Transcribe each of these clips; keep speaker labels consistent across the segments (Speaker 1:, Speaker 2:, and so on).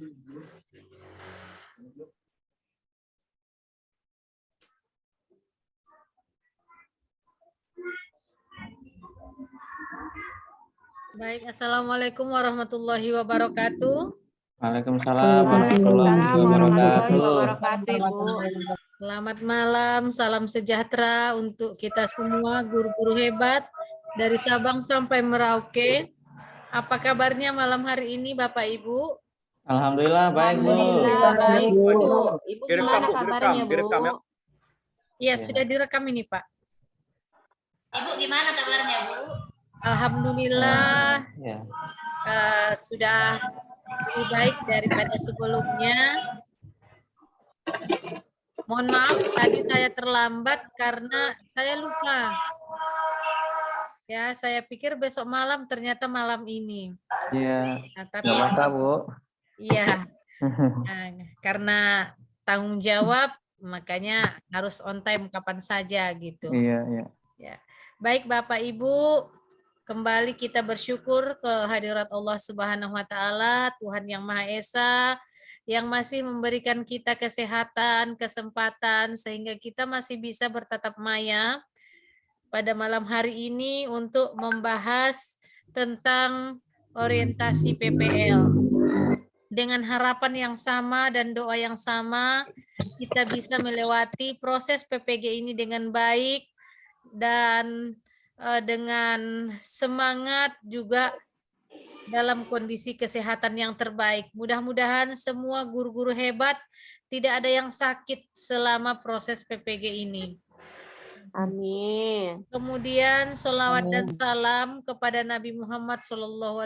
Speaker 1: Baik, Assalamualaikum warahmatullahi wabarakatuh.
Speaker 2: Waalaikumsalam warahmatullahi wabarakatuh.
Speaker 3: Ibu.
Speaker 1: Selamat malam, salam sejahtera untuk kita semua guru-guru hebat dari Sabang sampai Merauke. Apa kabarnya malam hari ini Bapak Ibu?
Speaker 2: Alhamdulillah baik, Bu.
Speaker 3: Alhamdulillah baik, Bu. Ibu
Speaker 4: Direkam,
Speaker 3: gimana
Speaker 4: Bu,
Speaker 3: kabarnya,
Speaker 4: direkam,
Speaker 3: Bu?
Speaker 4: ya.
Speaker 1: Iya, sudah direkam ini, Pak.
Speaker 3: Ibu gimana kabarnya, Bu?
Speaker 1: Alhamdulillah
Speaker 2: Ya.
Speaker 1: sudah lebih baik daripada sebelumnya. Mohon maaf, tadi saya terlambat karena saya lupa. Ya, saya pikir besok malam, ternyata malam ini.
Speaker 2: Iya.
Speaker 1: Nah, tapi
Speaker 2: Nggak apa-apa, Bu.
Speaker 1: iya, nah, karena tanggung jawab, makanya harus on time kapan saja gitu.
Speaker 2: Iya, iya.
Speaker 1: Ya. Baik Bapak Ibu, kembali kita bersyukur kehadirat Allah Subhanahu wa taala, Tuhan yang Maha Esa, yang masih memberikan kita kesehatan, kesempatan sehingga kita masih bisa bertatap maya pada malam hari ini untuk membahas tentang orientasi PPL. Dengan harapan yang sama dan doa yang sama, kita bisa melewati proses PPG ini dengan baik dan dengan semangat juga dalam kondisi kesehatan yang terbaik. Mudah-mudahan semua guru-guru hebat tidak ada yang sakit selama proses PPG ini.
Speaker 3: Amin.
Speaker 1: Kemudian sholawat dan salam kepada Nabi Muhammad SAW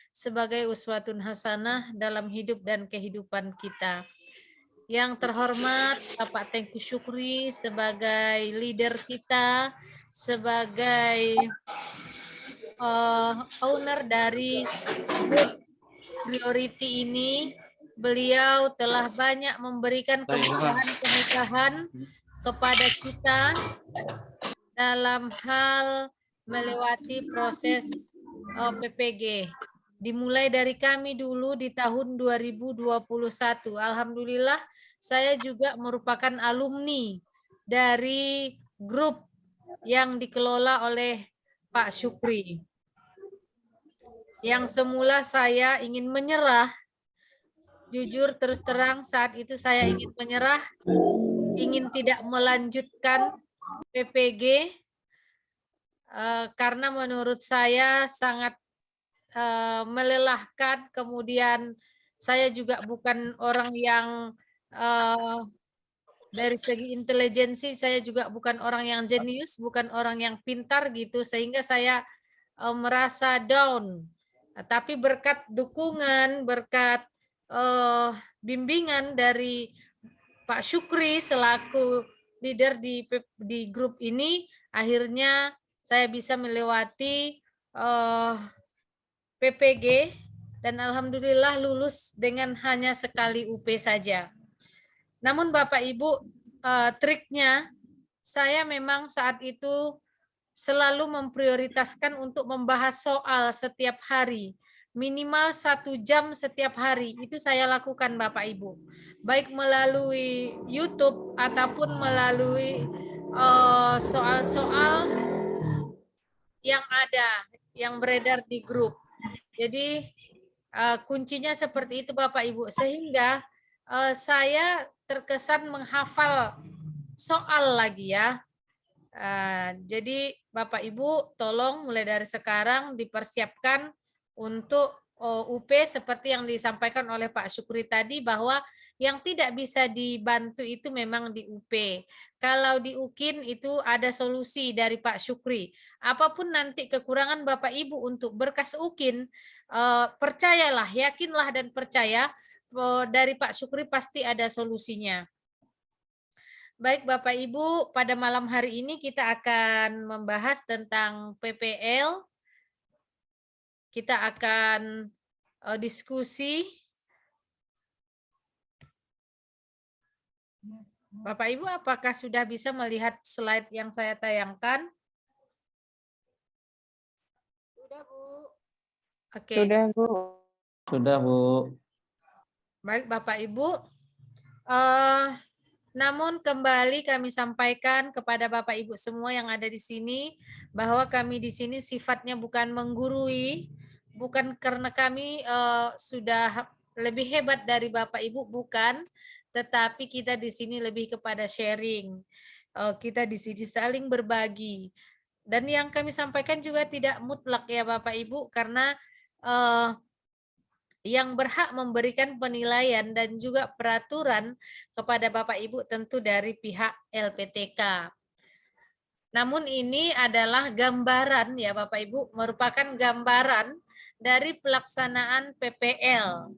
Speaker 1: sebagai uswatun hasanah dalam hidup dan kehidupan kita. Yang terhormat Bapak Tengku Syukri sebagai leader kita, sebagai owner dari grup priority ini, beliau telah banyak memberikan kemudahan kepada kita dalam hal melewati proses PPG. Dimulai dari kami dulu di tahun 2021. Alhamdulillah saya juga merupakan alumni dari grup yang dikelola oleh Pak Syukri. Yang semula saya ingin menyerah, jujur terus terang saat itu saya ingin menyerah, ingin tidak melanjutkan PPG karena menurut saya sangat melelahkan. Kemudian saya juga bukan orang yang dari segi intelijensi, saya juga bukan orang yang jenius, bukan orang yang pintar gitu, sehingga saya merasa down. Tapi berkat dukungan, berkat bimbingan dari Pak Syukri selaku leader di grup ini, akhirnya saya bisa melewati PPG dan alhamdulillah lulus dengan hanya sekali UP saja. Namun Bapak Ibu, triknya saya memang saat itu selalu memprioritaskan untuk membahas soal setiap hari. Minimal 1 jam setiap hari, itu saya lakukan Bapak Ibu. Baik melalui YouTube ataupun melalui soal-soal yang ada, yang beredar di grup. Jadi kuncinya seperti itu Bapak Ibu, sehingga saya terkesan menghafal soal lagi ya. Jadi Bapak Ibu tolong mulai dari sekarang dipersiapkan untuk UP seperti yang disampaikan oleh Pak Syukri tadi, bahwa yang tidak bisa dibantu itu memang di UP. Kalau di UKIN itu ada solusi dari Pak Syukri. Apapun nanti kekurangan Bapak Ibu untuk berkas UKIN, percayalah, yakinlah dan percaya dari Pak Syukri pasti ada solusinya. Baik Bapak Ibu, pada malam hari ini kita akan membahas tentang PPL. Kita akan diskusi. Bapak Ibu, apakah sudah bisa melihat slide yang saya tayangkan? Sudah, Bu. Oke.
Speaker 3: Sudah, Bu.
Speaker 2: Sudah, Bu.
Speaker 1: Baik Bapak Ibu, namun kembali kami sampaikan kepada Bapak Ibu semua yang ada di sini bahwa kami di sini sifatnya bukan menggurui, bukan karena kami sudah lebih hebat dari Bapak Ibu, bukan, tetapi kita di sini lebih kepada sharing. Kita di sini saling berbagi. Dan yang kami sampaikan juga tidak mutlak ya Bapak Ibu, karena yang berhak memberikan penilaian dan juga peraturan kepada Bapak Ibu tentu dari pihak LPTK. Namun ini adalah gambaran ya Bapak Ibu, merupakan gambaran dari pelaksanaan PPL.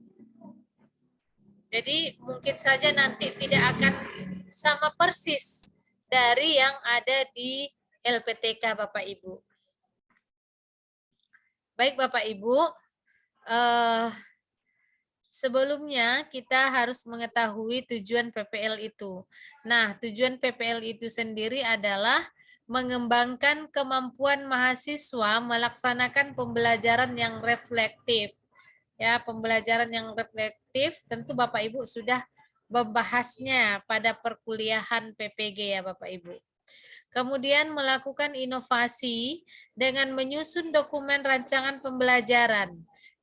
Speaker 1: Jadi mungkin saja nanti tidak akan sama persis dari yang ada di LPTK Bapak Ibu. Baik Bapak Ibu, sebelumnya kita harus mengetahui tujuan PPL itu. Nah, tujuan PPL itu sendiri adalah mengembangkan kemampuan mahasiswa melaksanakan pembelajaran yang reflektif. Ya, pembelajaran yang reflektif tentu Bapak Ibu sudah membahasnya pada perkuliahan PPG ya Bapak Ibu. Kemudian melakukan inovasi dengan menyusun dokumen rancangan pembelajaran,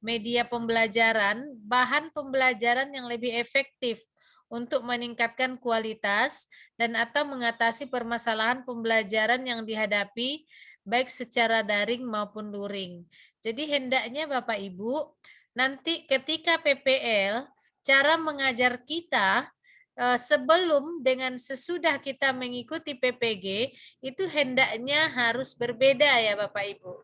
Speaker 1: media pembelajaran, bahan pembelajaran yang lebih efektif untuk meningkatkan kualitas dan atau mengatasi permasalahan pembelajaran yang dihadapi baik secara daring maupun luring. Jadi hendaknya Bapak Ibu nanti ketika PPL cara mengajar kita sebelum dengan sesudah kita mengikuti PPG itu hendaknya harus berbeda ya Bapak Ibu.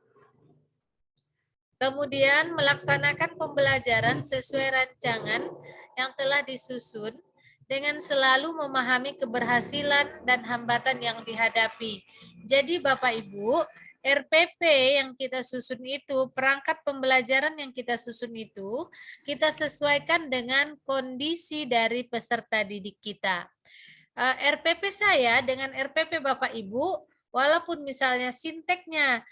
Speaker 1: Kemudian melaksanakan pembelajaran sesuai rancangan yang telah disusun dengan selalu memahami keberhasilan dan hambatan yang dihadapi. Jadi Bapak Ibu, RPP yang kita susun itu, perangkat pembelajaran yang kita susun itu, kita sesuaikan dengan kondisi dari peserta didik kita. RPP saya dengan RPP Bapak Ibu, walaupun misalnya sinteknya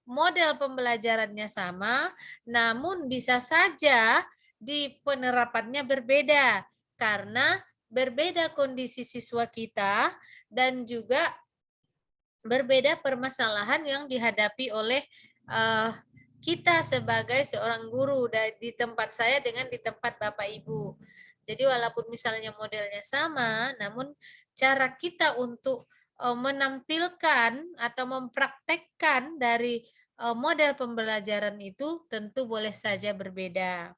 Speaker 1: model pembelajarannya sama, namun bisa saja di penerapannya berbeda karena berbeda kondisi siswa kita dan juga berbeda permasalahan yang dihadapi oleh kita sebagai seorang guru di tempat saya dengan di tempat Bapak Ibu. Jadi walaupun misalnya modelnya sama, namun cara kita untuk menampilkan atau mempraktekkan dari model pembelajaran itu tentu boleh saja berbeda.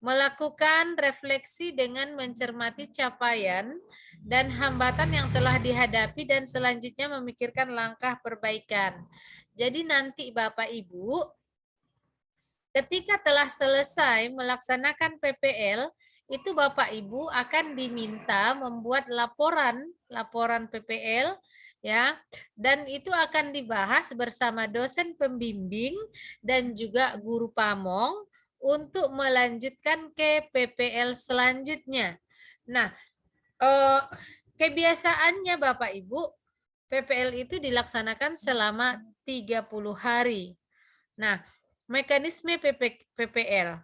Speaker 1: Melakukan refleksi dengan mencermati capaian dan hambatan yang telah dihadapi dan selanjutnya memikirkan langkah perbaikan. Jadi nanti Bapak Ibu, ketika telah selesai melaksanakan PPL, itu Bapak Ibu akan diminta membuat laporan PPL ya, dan itu akan dibahas bersama dosen pembimbing dan juga guru pamong untuk melanjutkan ke PPL selanjutnya. Nah, kebiasaannya Bapak Ibu, PPL itu dilaksanakan selama 30 hari. Nah, mekanisme PPL.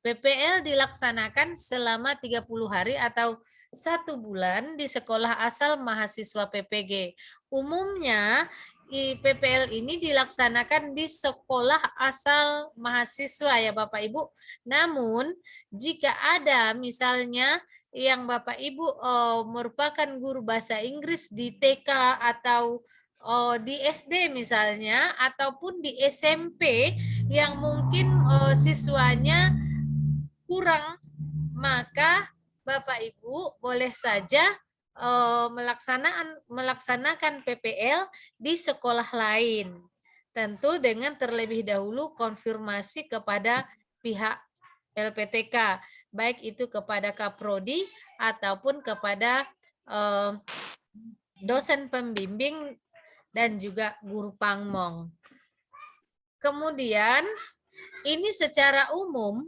Speaker 1: PPL dilaksanakan selama 30 hari atau 1 bulan di sekolah asal mahasiswa PPG. Umumnya PPL ini dilaksanakan di sekolah asal mahasiswa ya Bapak Ibu. Namun jika ada misalnya yang Bapak Ibu merupakan guru bahasa Inggris di TK atau di SD misalnya ataupun di SMP yang mungkin siswanya kurang, maka Bapak Ibu boleh saja melaksanakan PPL di sekolah lain. Tentu dengan terlebih dahulu konfirmasi kepada pihak LPTK, baik itu kepada Kaprodi ataupun kepada dosen pembimbing dan juga guru pangmong. Kemudian ini secara umum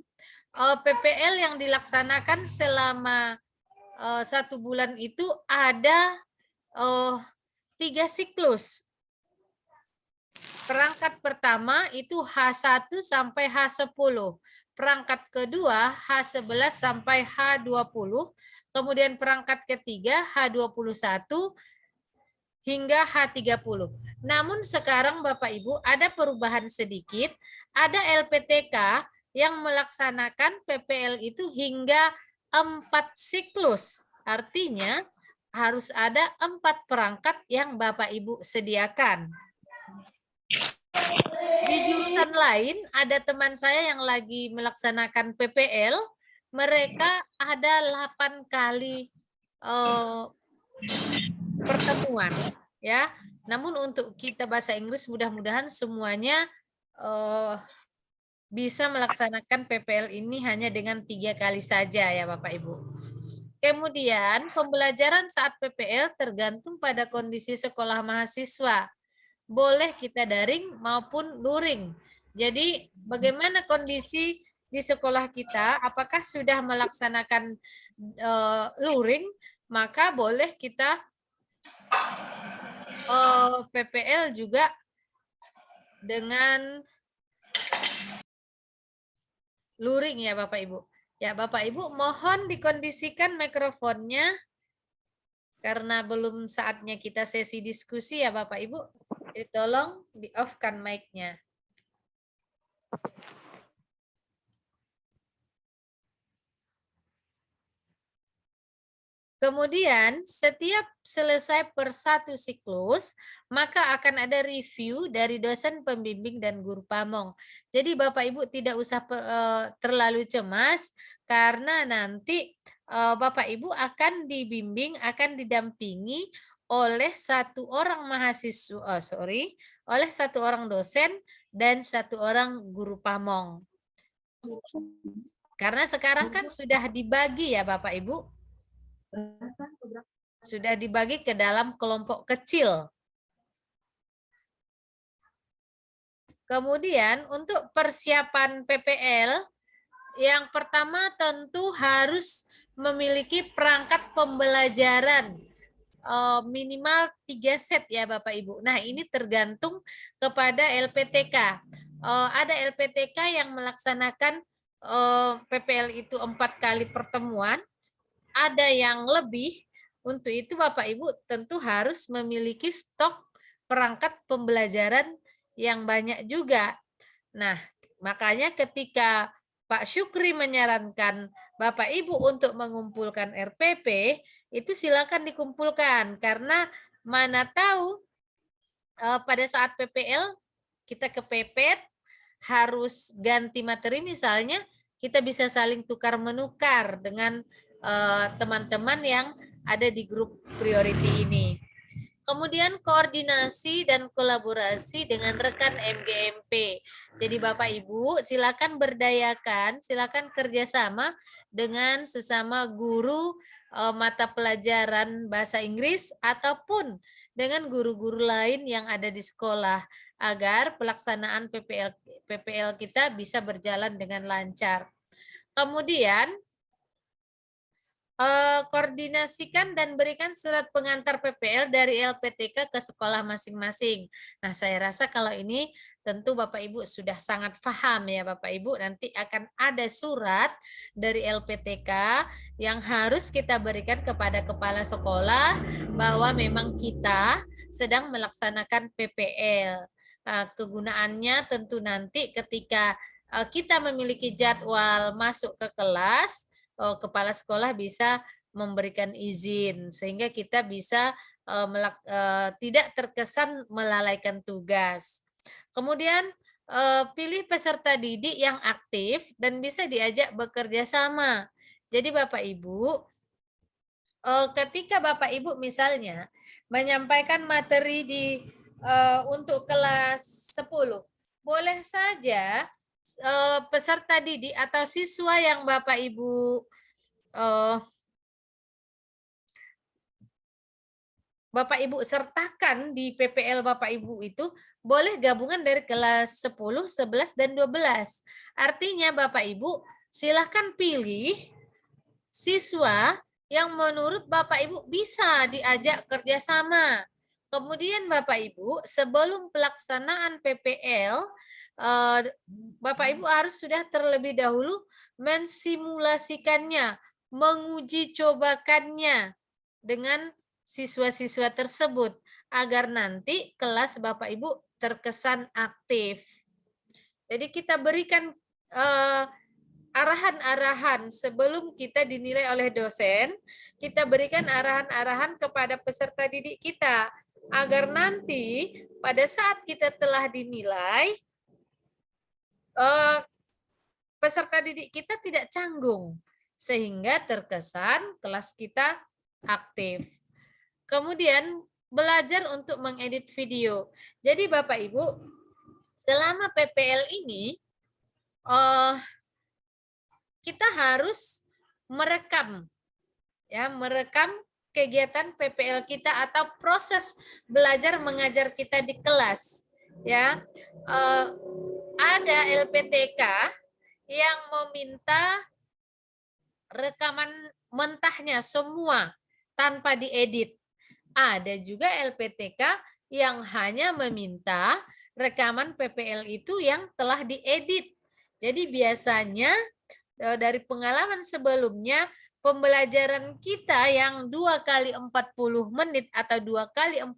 Speaker 1: PPL yang dilaksanakan selama 1 bulan itu ada 3 siklus. Perangkat pertama itu H1 sampai H10. perangkat kedua H11 sampai H20, kemudian perangkat ketiga H21 hingga H30. Namun sekarang Bapak Ibu ada perubahan sedikit, ada LPTK yang melaksanakan PPL itu hingga 4 siklus. Artinya harus ada 4 perangkat yang Bapak Ibu sediakan. Di jurusan lain ada teman saya yang lagi melaksanakan PPL, mereka ada 8 kali pertemuan, ya. Namun untuk kita bahasa Inggris mudah-mudahan semuanya bisa melaksanakan PPL ini hanya dengan 3 kali saja ya Bapak Ibu. Kemudian pembelajaran saat PPL tergantung pada kondisi sekolah mahasiswa. Boleh kita daring maupun luring. Jadi bagaimana kondisi di sekolah kita? Apakah sudah melaksanakan luring? Maka boleh kita PPL juga dengan luring ya Bapak Ibu. Ya Bapak Ibu mohon dikondisikan mikrofonnya karena belum saatnya kita sesi diskusi ya Bapak Ibu. Jadi tolong di-off-kan mic-nya. Kemudian setiap selesai per 1 siklus, maka akan ada review dari dosen pembimbing dan guru pamong. Jadi Bapak Ibu tidak usah terlalu cemas karena nanti Bapak Ibu akan dibimbing, akan didampingi oleh 1 orang mahasiswa, oleh 1 orang dosen dan 1 orang guru pamong. Karena sekarang kan sudah dibagi ya Bapak Ibu. Sudah dibagi ke dalam kelompok kecil. Kemudian untuk persiapan PPL, yang pertama tentu harus memiliki perangkat pembelajaran minimal 3 set ya Bapak Ibu. Nah ini tergantung kepada LPTK. Ada LPTK yang melaksanakan PPL itu 4 kali pertemuan. Ada yang lebih, untuk itu Bapak Ibu tentu harus memiliki stok perangkat pembelajaran yang banyak juga. Nah, makanya ketika Pak Syukri menyarankan Bapak Ibu untuk mengumpulkan RPP, itu silakan dikumpulkan karena mana tahu pada saat PPL kita kepepet harus ganti materi misalnya, kita bisa saling tukar menukar dengan teman-teman yang ada di grup priority ini. Kemudian koordinasi dan kolaborasi dengan rekan MGMP. Jadi Bapak Ibu silakan berdayakan, silakan kerjasama dengan sesama guru mata pelajaran bahasa Inggris ataupun dengan guru-guru lain yang ada di sekolah agar pelaksanaan PPL kita bisa berjalan dengan lancar. Kemudian koordinasikan dan berikan surat pengantar PPL dari LPTK ke sekolah masing-masing. Nah, saya rasa kalau ini tentu Bapak Ibu sudah sangat paham ya Bapak Ibu. Nanti akan ada surat dari LPTK yang harus kita berikan kepada kepala sekolah bahwa memang kita sedang melaksanakan PPL. Kegunaannya tentu nanti ketika kita memiliki jadwal masuk ke kelas, kepala sekolah bisa memberikan izin sehingga kita bisa tidak terkesan melalaikan tugas. Kemudian pilih peserta didik yang aktif dan bisa diajak bekerja sama. Jadi Bapak Ibu, ketika Bapak Ibu misalnya menyampaikan materi untuk kelas 10, boleh saja peserta didik atau siswa yang Bapak Ibu sertakan di PPL Bapak Ibu itu boleh gabungan dari kelas 10, 11, dan 12. Artinya Bapak Ibu silahkan pilih siswa yang menurut Bapak Ibu bisa diajak kerjasama. Kemudian Bapak Ibu sebelum pelaksanaan PPL, Bapak Ibu harus sudah terlebih dahulu mensimulasikannya, menguji cobakannya dengan siswa-siswa tersebut agar nanti kelas Bapak Ibu terkesan aktif. Jadi kita berikan arahan-arahan sebelum kita dinilai oleh dosen, kita berikan arahan-arahan kepada peserta didik kita agar nanti pada saat kita telah dinilai, peserta didik kita tidak canggung sehingga terkesan kelas kita aktif. Kemudian belajar untuk mengedit video. Jadi Bapak Ibu, selama PPL ini kita harus merekam, ya, merekam kegiatan PPL kita atau proses belajar mengajar kita di kelas, ya. Ada LPTK yang meminta rekaman mentahnya semua tanpa diedit. Ada juga LPTK yang hanya meminta rekaman PPL itu yang telah diedit. Jadi biasanya dari pengalaman sebelumnya, pembelajaran kita yang 2 kali 40 menit atau 2 kali 45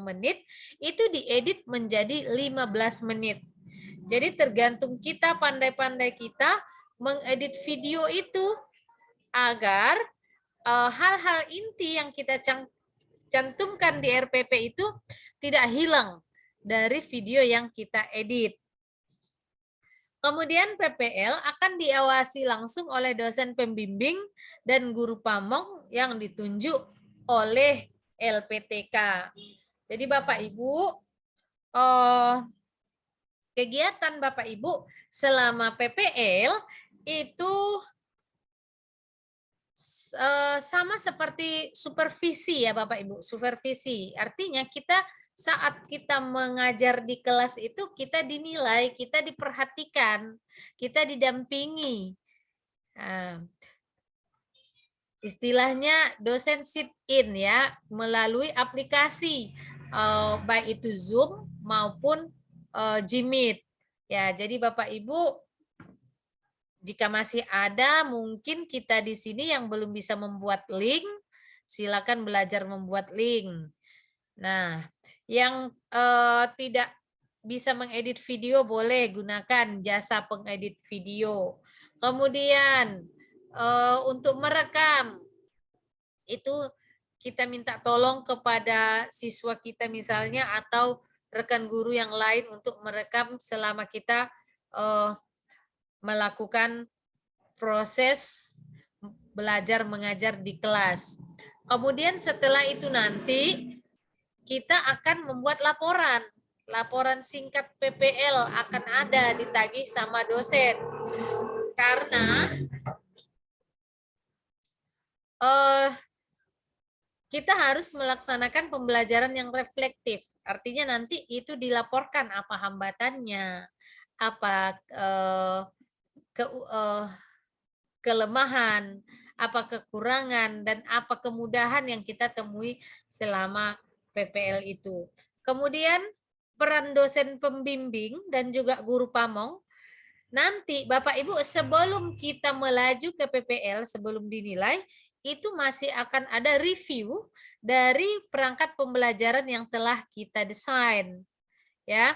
Speaker 1: menit itu diedit menjadi 15 menit. Jadi tergantung kita, pandai-pandai kita mengedit video itu agar hal-hal inti yang kita cantumkan di RPP itu tidak hilang dari video yang kita edit. Kemudian PPL akan diawasi langsung oleh dosen pembimbing dan guru pamong yang ditunjuk oleh LPTK. Jadi Bapak Ibu, kegiatan Bapak Ibu selama PPL itu sama seperti supervisi ya Bapak Ibu, supervisi. Artinya kita saat kita mengajar di kelas itu kita dinilai, kita diperhatikan, kita didampingi. Nah, istilahnya dosen sit in ya, melalui aplikasi baik itu Zoom maupun Jimit. Ya, jadi Bapak Ibu, jika masih ada mungkin kita di sini yang belum bisa membuat link, silakan belajar membuat link. Nah, yang tidak bisa mengedit video boleh gunakan jasa pengedit video. Kemudian untuk merekam itu kita minta tolong kepada siswa kita misalnya atau rekan guru yang lain untuk merekam selama kita melakukan proses belajar mengajar di kelas. Kemudian setelah itu nanti kita akan membuat laporan. Laporan singkat PPL akan ada ditagih sama dosen. Karena kita harus melaksanakan pembelajaran yang reflektif. Artinya nanti itu dilaporkan apa hambatannya, apa kelemahan, apa kekurangan, dan apa kemudahan yang kita temui selama PPL itu. Kemudian peran dosen pembimbing dan juga guru pamong. Nanti Bapak Ibu sebelum kita melaju ke PPL, sebelum dinilai, itu masih akan ada review dari perangkat pembelajaran yang telah kita desain. Ya,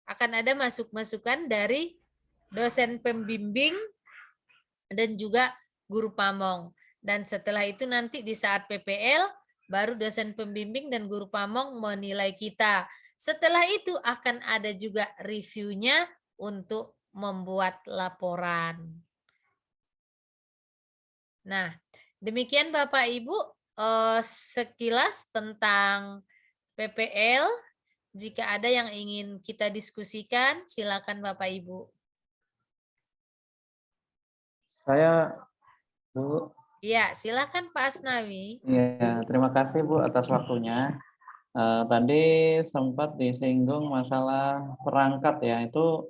Speaker 1: akan ada masukan dari dosen pembimbing dan juga guru pamong. Dan setelah itu nanti di saat PPL, baru dosen pembimbing dan guru pamong menilai kita. Setelah itu akan ada juga reviewnya untuk membuat laporan. Nah, demikian Bapak Ibu sekilas tentang PPL. Jika ada yang ingin kita diskusikan, silakan Bapak Ibu.
Speaker 2: Saya, Bu.
Speaker 1: Ya, silakan Pak Asnawi.
Speaker 2: Ya, terima kasih Bu atas waktunya. Tadi sempat disinggung masalah perangkat ya, itu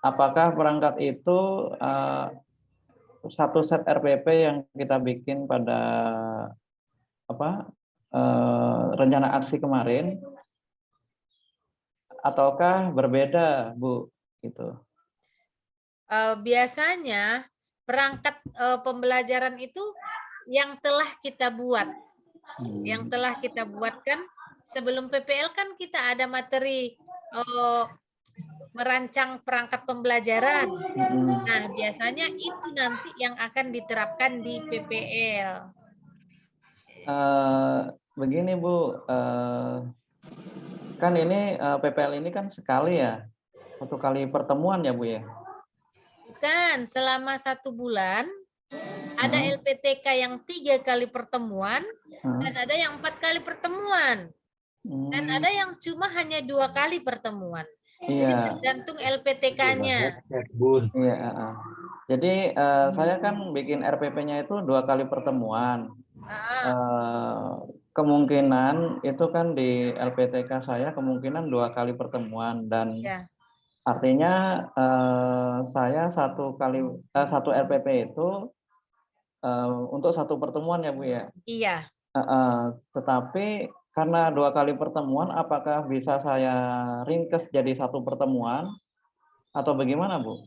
Speaker 2: apakah perangkat itu satu set RPP yang kita bikin pada rencana aksi kemarin ataukah berbeda, Bu? Gitu.
Speaker 1: Biasanya perangkat pembelajaran itu yang telah kita buat. Yang telah kita buatkan sebelum PPL kan kita ada materi merancang perangkat pembelajaran. Nah, biasanya itu nanti yang akan diterapkan di PPL.
Speaker 2: Begini Bu, kan ini PPL ini kan sekali ya, 1 kali pertemuan ya Bu ya?
Speaker 1: Bukan, selama 1 bulan ada LPTK yang 3 kali pertemuan dan ada yang 4 kali pertemuan dan ada yang cuma hanya 2 kali pertemuan. Jadi
Speaker 2: Iya.
Speaker 1: tergantung LPTK-nya.
Speaker 2: Iya. Jadi saya kan bikin RPP-nya itu 2 kali pertemuan. Kemungkinan itu kan di LPTK saya kemungkinan 2 kali pertemuan dan
Speaker 1: Ya.
Speaker 2: artinya saya 1 RPP itu untuk 1 pertemuan ya Bu ya?
Speaker 1: Iya.
Speaker 2: Tetapi karena 2 kali pertemuan apakah bisa saya ringkes jadi 1 pertemuan atau bagaimana Bu?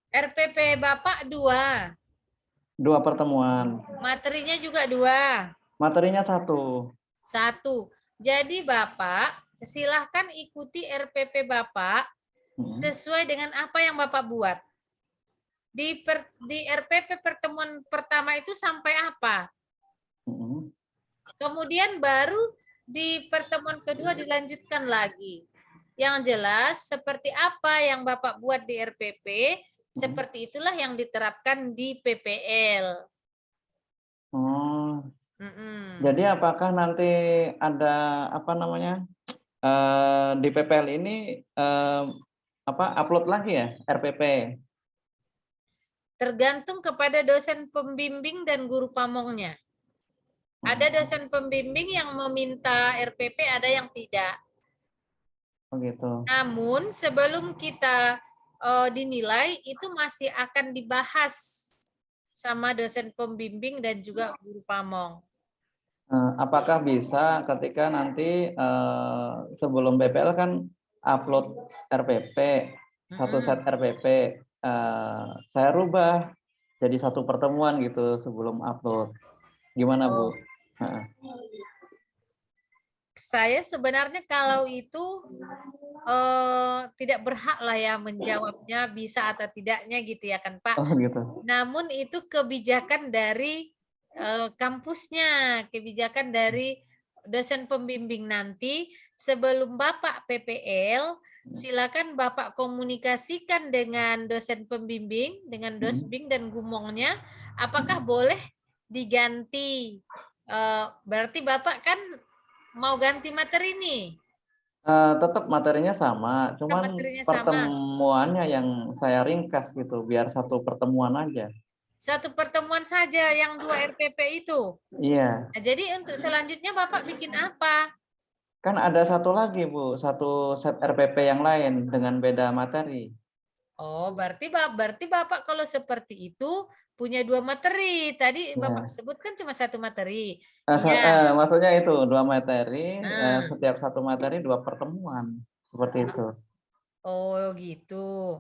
Speaker 1: RPP Bapak 2.
Speaker 2: 2 pertemuan.
Speaker 1: Materinya juga 2.
Speaker 2: Materinya 1.
Speaker 1: 1. Jadi Bapak silahkan ikuti RPP Bapak sesuai dengan apa yang Bapak buat. Di RPP pertemuan pertama itu sampai apa? Kemudian baru di pertemuan kedua dilanjutkan lagi. Yang jelas seperti apa yang Bapak buat di RPP, seperti itulah yang diterapkan di PPL.
Speaker 2: Jadi apakah nanti ada apa namanya di PPL ini upload lagi ya RPP?
Speaker 1: Tergantung kepada dosen pembimbing dan guru pamongnya. Ada dosen pembimbing yang meminta RPP, ada yang tidak.
Speaker 2: Oh gitu.
Speaker 1: Namun sebelum kita dinilai itu masih akan dibahas sama dosen pembimbing dan juga guru pamong.
Speaker 2: Apakah bisa ketika nanti sebelum PPL kan upload RPP, 1 set RPP, saya rubah jadi 1 pertemuan gitu sebelum upload. Gimana Bu?
Speaker 1: Saya sebenarnya kalau itu tidak berhak lah ya menjawabnya bisa atau tidaknya gitu ya kan Pak.
Speaker 2: Oh gitu.
Speaker 1: Namun itu kebijakan dari kampusnya, kebijakan dari dosen pembimbing nanti sebelum Bapak PPL, silakan Bapak komunikasikan dengan dosen pembimbing, dengan dosbing dan gumongnya, apakah boleh diganti. Berarti Bapak kan mau ganti materi nih.
Speaker 2: Tetap materinya sama, cuman pertemuannya yang saya ringkas gitu, biar 1 pertemuan aja.
Speaker 1: 1 pertemuan saja yang 2 RPP itu?
Speaker 2: Iya.
Speaker 1: Nah, jadi untuk selanjutnya Bapak bikin apa?
Speaker 2: Kan ada 1 lagi Bu, 1 set RPP yang lain dengan beda materi.
Speaker 1: Oh, berarti Bapak kalau seperti itu punya 2 materi. Tadi Bapak sebutkan cuma 1 materi. Iya.
Speaker 2: Maksudnya itu 2 materi, setiap 1 materi 2 pertemuan, seperti itu.
Speaker 1: Oh gitu.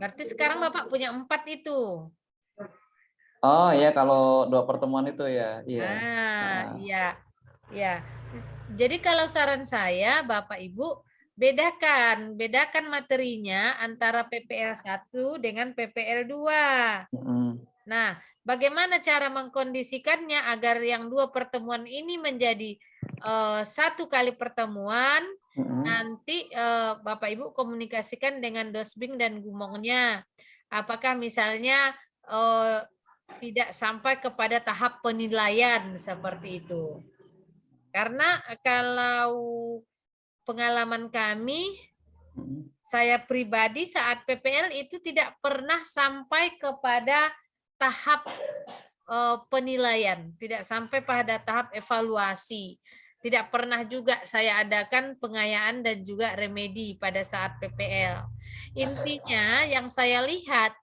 Speaker 1: Berarti sekarang Bapak punya 4 itu.
Speaker 2: Oh ya kalau 2 pertemuan itu ya. Iya.
Speaker 1: Iya. Jadi kalau saran saya Bapak Ibu bedakan materinya antara PPL 1 dengan PPL 2. Nah, bagaimana cara mengkondisikannya agar yang 2 pertemuan ini menjadi 1 kali pertemuan? Nanti Bapak Ibu komunikasikan dengan dosbing dan gumongnya. Apakah misalnya tidak sampai kepada tahap penilaian seperti itu. Karena kalau pengalaman kami, saya pribadi saat PPL itu tidak pernah sampai kepada tahap penilaian, tidak sampai pada tahap evaluasi. Tidak pernah juga saya adakan pengayaan dan juga remedi pada saat PPL. Intinya yang saya lihat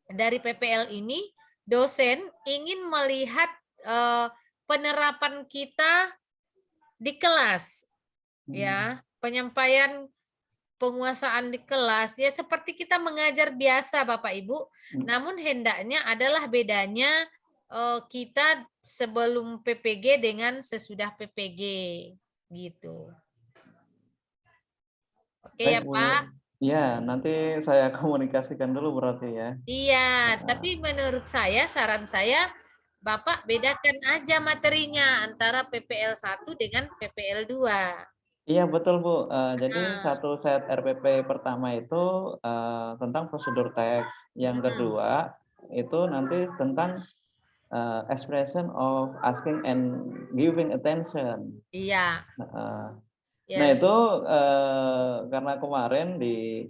Speaker 1: dari PPL ini, dosen ingin melihat penerapan kita di kelas. ya, penyampaian penguasaan di kelas ya seperti kita mengajar biasa Bapak Ibu, namun hendaknya adalah bedanya kita sebelum PPG dengan sesudah PPG gitu. Oke ya
Speaker 2: Baik, Bu.
Speaker 1: Pak.
Speaker 2: Ya, nanti saya komunikasikan dulu berarti ya.
Speaker 1: Iya, tapi menurut saya saran saya Bapak bedakan aja materinya antara PPL 1 dengan PPL 2.
Speaker 2: Iya betul Bu. Jadi
Speaker 1: Nah,
Speaker 2: satu set RPP pertama itu tentang prosedur teks. Yang kedua itu nanti tentang expression of asking and giving attention.
Speaker 1: iya,
Speaker 2: Heeh. Nah
Speaker 1: ya,
Speaker 2: itu karena kemarin di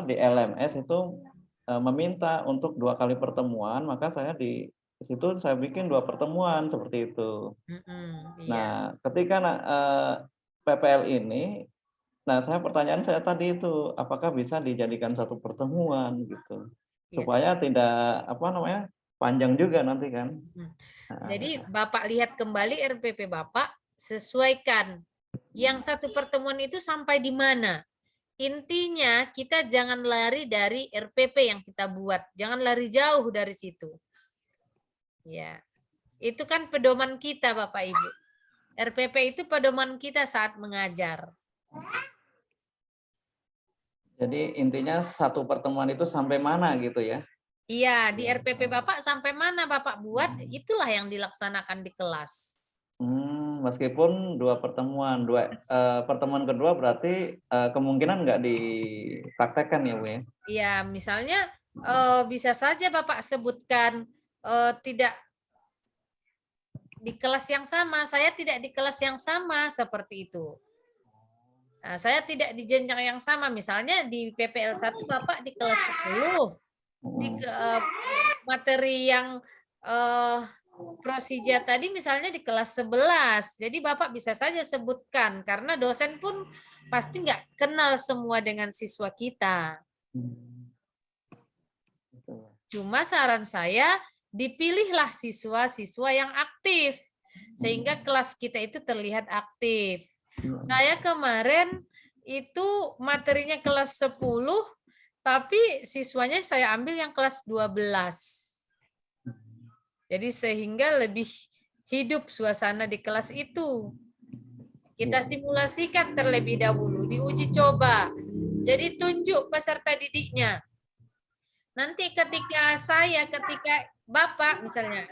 Speaker 2: di LMS itu meminta untuk 2 kali pertemuan, maka saya di situ saya bikin 2 pertemuan seperti itu.
Speaker 1: iya,
Speaker 2: Nah ketika PPL ini, nah pertanyaan saya tadi itu, apakah bisa dijadikan satu pertemuan gitu?
Speaker 1: iya.
Speaker 2: Supaya tidak panjang juga nanti kan.
Speaker 1: Jadi Bapak lihat kembali RPP Bapak, sesuaikan yang satu pertemuan itu sampai di mana. Intinya kita jangan lari dari RPP yang kita buat, jangan lari jauh dari situ. Ya, itu kan pedoman kita Bapak Ibu. RPP itu pedoman kita saat mengajar.
Speaker 2: Jadi intinya satu pertemuan itu sampai mana gitu ya?
Speaker 1: Iya, di RPP Bapak sampai mana Bapak buat, itulah yang dilaksanakan di kelas.
Speaker 2: Meskipun 2 pertemuan, pertemuan kedua berarti kemungkinan nggak dipraktekkan ya Bu ya?
Speaker 1: Iya, misalnya bisa saja Bapak sebutkan tidak di kelas yang sama, saya tidak di kelas yang sama seperti itu. Nah, saya tidak di jenjang yang sama, misalnya di PPL 1 Bapak di kelas 10, di materi yang prosija tadi misalnya di kelas 11. Jadi Bapak bisa saja sebutkan karena dosen pun pasti nggak kenal semua dengan siswa kita. Cuma saran saya dipilihlah siswa-siswa yang aktif sehingga kelas kita itu terlihat aktif. Saya kemarin itu materinya kelas 10 tapi siswanya saya ambil yang kelas 12. Jadi sehingga lebih hidup suasana di kelas itu. Kita simulasikan terlebih dahulu, diuji coba. Jadi tunjuk peserta didiknya. Nanti ketika Bapak misalnya,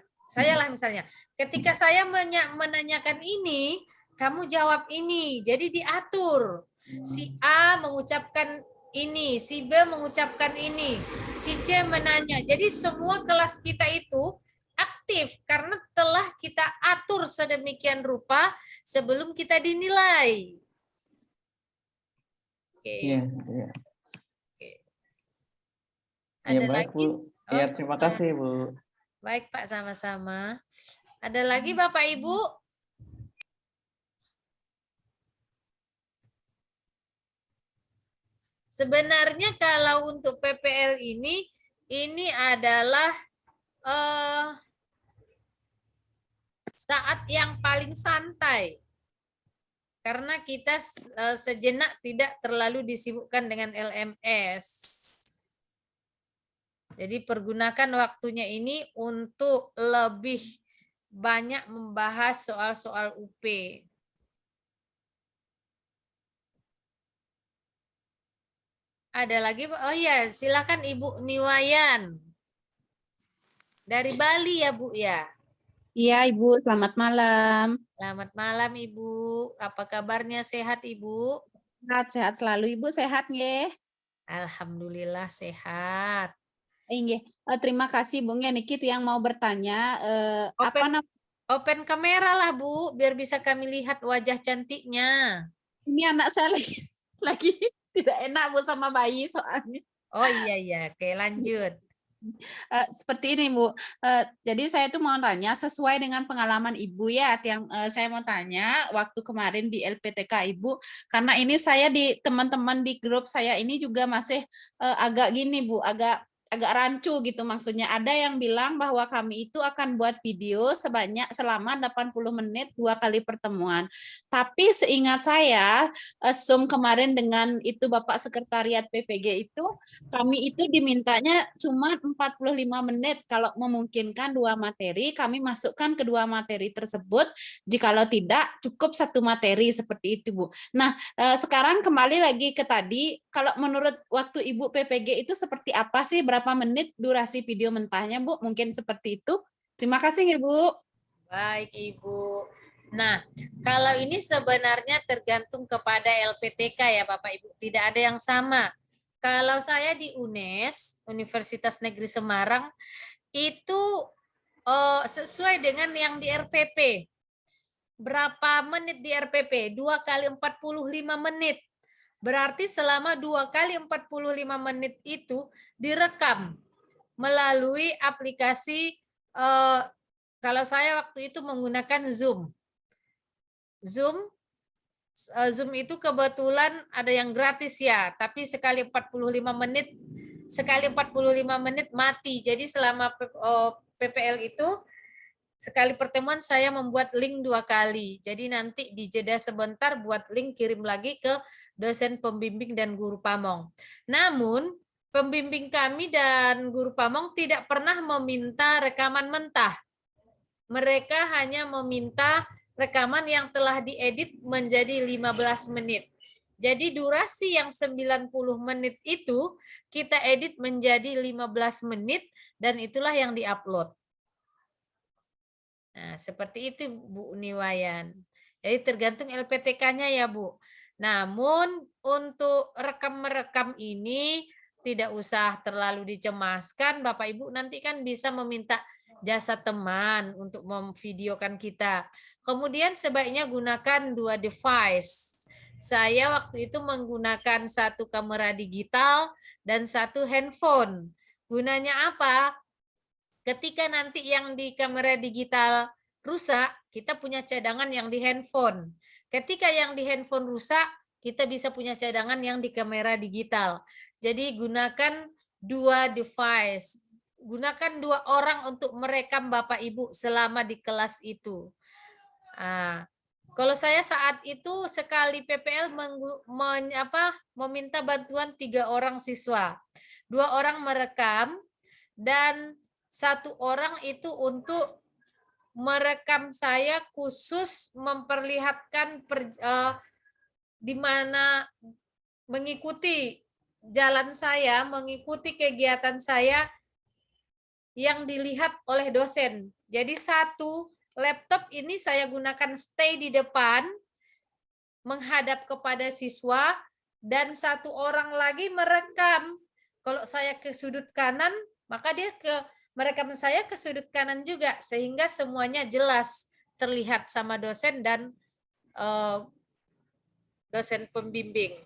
Speaker 1: ketika saya menanyakan ini, kamu jawab ini. Jadi diatur. Si A mengucapkan ini, si B mengucapkan ini, si C menanya. Jadi semua kelas kita itu aktif karena telah kita atur sedemikian rupa sebelum kita dinilai. Oke.
Speaker 2: Iya.
Speaker 1: Ada
Speaker 2: baik
Speaker 1: lagi?
Speaker 2: Bu. Ya terima kasih Bu.
Speaker 1: Baik Pak, sama-sama. Ada lagi Bapak Ibu? Sebenarnya kalau untuk PPL ini adalah saat yang paling santai. Karena kita sejenak tidak terlalu disibukkan dengan LMS. Jadi pergunakan waktunya ini untuk lebih banyak membahas soal-soal UP. Ada lagi, oh ya, silakan Ibu Niwayan. Dari Bali ya Bu ya?
Speaker 4: Iya Ibu, selamat malam.
Speaker 1: Selamat malam Ibu. Apa kabarnya, sehat Ibu?
Speaker 4: Sehat selalu Ibu, sehat nggih?
Speaker 1: Alhamdulillah sehat.
Speaker 4: Nggih, terima kasih Bung Nikit yang mau bertanya.
Speaker 1: Open kamera lah Bu, biar bisa kami lihat wajah cantiknya.
Speaker 4: Ini anak saya lagi tidak enak Bu sama bayi soalnya.
Speaker 1: Oh iya, oke lanjut.
Speaker 4: Seperti ini Bu, jadi saya tuh mau tanya sesuai dengan pengalaman Ibu ya, yang saya mau tanya waktu kemarin di LPTK Ibu, karena ini saya di teman-teman di grup saya ini juga masih agak gini Bu, agak agak rancu gitu maksudnya. Ada yang bilang bahwa kami itu akan buat video selama 80 menit 2 kali pertemuan. Tapi seingat saya, Zoom kemarin dengan itu Bapak Sekretariat PPG itu, kami itu dimintanya cuma 45 menit. Kalau memungkinkan 2 materi, kami masukkan kedua materi tersebut. Jikalau tidak, cukup 1 materi seperti itu, Bu. Nah, sekarang kembali lagi ke tadi, kalau menurut waktu Ibu PPG itu seperti apa sih? Berapa menit durasi video mentahnya, Bu? Mungkin seperti itu. Terima kasih, Ibu.
Speaker 1: Baik, Ibu. Nah, kalau ini sebenarnya tergantung kepada LPTK ya, Bapak Ibu. Tidak ada yang sama. Kalau saya di UNES, Universitas Negeri Semarang, itu sesuai dengan yang di RPP. Berapa menit di RPP? 2 kali 45 menit. Berarti selama 2 kali 45 menit itu direkam melalui aplikasi, kalau saya waktu itu menggunakan Zoom. Zoom itu kebetulan ada yang gratis ya, tapi sekali 45 menit mati. Jadi selama PPL itu sekali pertemuan saya membuat link 2 kali. Jadi nanti dijeda sebentar buat link kirim lagi ke dosen pembimbing dan guru pamong. Namun pembimbing kami dan guru pamong tidak pernah meminta rekaman mentah. Mereka hanya meminta rekaman yang telah diedit menjadi 15 menit. Jadi durasi yang 90 menit itu kita edit menjadi 15 menit dan itulah yang diupload. Nah, seperti itu Bu Niwayan. Jadi tergantung LPTK-nya ya Bu. Namun untuk rekam-merekam ini tidak usah terlalu dicemaskan. Bapak Ibu nanti kan bisa meminta jasa teman untuk memvideokan kita. Kemudian sebaiknya gunakan 2 device. Saya waktu itu menggunakan 1 kamera digital dan 1 handphone. Gunanya apa? Ketika nanti yang di kamera digital rusak, kita punya cadangan yang di handphone. Ketika yang di handphone rusak, kita bisa punya cadangan yang di kamera digital. Jadi gunakan 2 device. Gunakan 2 orang untuk merekam Bapak Ibu selama di kelas itu. Nah, kalau saya saat itu sekali PPL meminta bantuan 3 orang siswa. 2 orang merekam dan 1 orang itu untuk merekam saya khusus memperlihatkan di mana mengikuti jalan saya, mengikuti kegiatan saya yang dilihat oleh dosen. Jadi 1 laptop ini saya gunakan stay di depan, menghadap kepada siswa, dan 1 orang lagi merekam. Kalau saya ke sudut kanan, maka dia merekam saya ke sudut kanan juga, sehingga semuanya jelas terlihat sama dosen dan dosen pembimbing.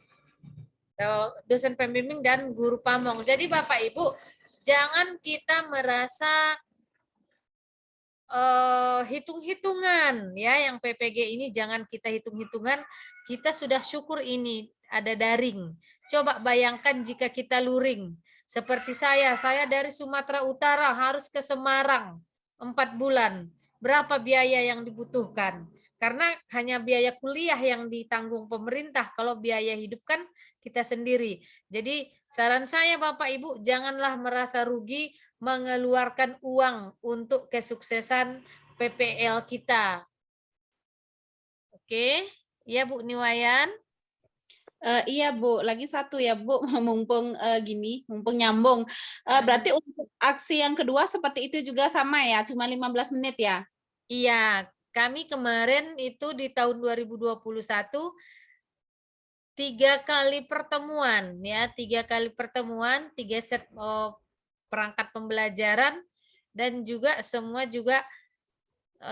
Speaker 1: Dosen pembimbing dan guru pamong. Jadi Bapak Ibu, jangan kita merasa hitung-hitungan ya, yang PPG ini jangan kita hitung-hitungan. Kita sudah syukur ini ada daring. Coba bayangkan jika kita luring. Seperti saya dari Sumatera Utara harus ke Semarang 4 bulan. Berapa biaya yang dibutuhkan? Karena hanya biaya kuliah yang ditanggung pemerintah, kalau biaya hidup kan kita sendiri. Jadi saran saya Bapak Ibu, janganlah merasa rugi mengeluarkan uang untuk kesuksesan PPL kita. Oke, ya Bu Niwayan.
Speaker 4: Iya Bu, lagi 1 ya Bu, mumpung mumpung nyambung. Berarti untuk aksi yang kedua seperti itu juga sama ya, cuma 15 menit ya?
Speaker 1: Iya, kami kemarin itu di tahun 2021 3 kali pertemuan ya, 3 kali pertemuan, 3 set perangkat pembelajaran, dan juga semua juga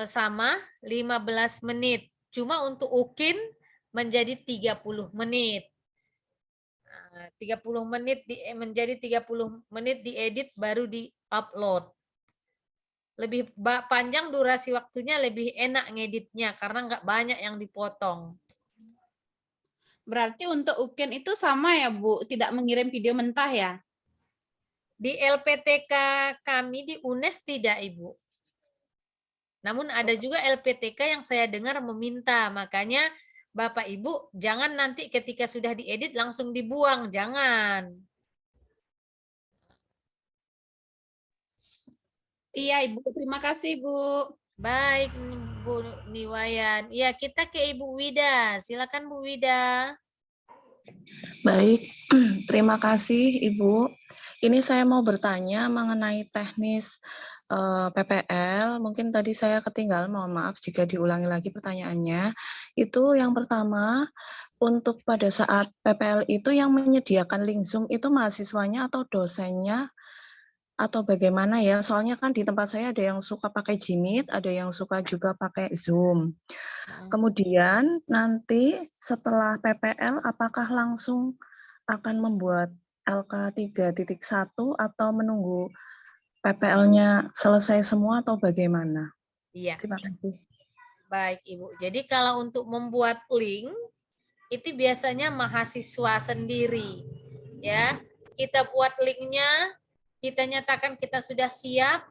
Speaker 1: sama 15 menit. Cuma untuk UKIN menjadi 30 menit. 30 menit menjadi 30 menit diedit baru di-upload. Lebih panjang durasi waktunya, lebih enak ngeditnya karena nggak banyak yang dipotong.
Speaker 4: Berarti untuk UKIN itu sama ya Bu, tidak mengirim video mentah ya?
Speaker 1: Di LPTK kami di UNES tidak, Ibu. Namun ada juga LPTK yang saya dengar meminta, makanya Bapak Ibu jangan nanti ketika sudah diedit langsung dibuang, jangan.
Speaker 4: Iya, Ibu. Terima kasih, Bu.
Speaker 1: Baik, Bu Niwayan. Ya, kita ke Ibu Wida. Silakan Bu Wida.
Speaker 5: Baik, terima kasih Ibu. Ini saya mau bertanya mengenai teknis PPL. Mungkin tadi saya ketinggalan, mohon maaf jika diulangi lagi pertanyaannya. Itu yang pertama, untuk pada saat PPL itu yang menyediakan link Zoom itu mahasiswanya atau dosennya atau bagaimana ya? Soalnya kan di tempat saya ada yang suka pakai Jimit, ada yang suka juga pakai Zoom. Kemudian nanti setelah PPL apakah langsung akan membuat LK 3.1 atau menunggu PPL-nya selesai semua atau bagaimana?
Speaker 1: Iya.
Speaker 5: Terima kasih.
Speaker 1: Baik, Ibu. Jadi kalau untuk membuat link itu biasanya mahasiswa sendiri. Ya. Kita buat linknya, kita nyatakan kita sudah siap,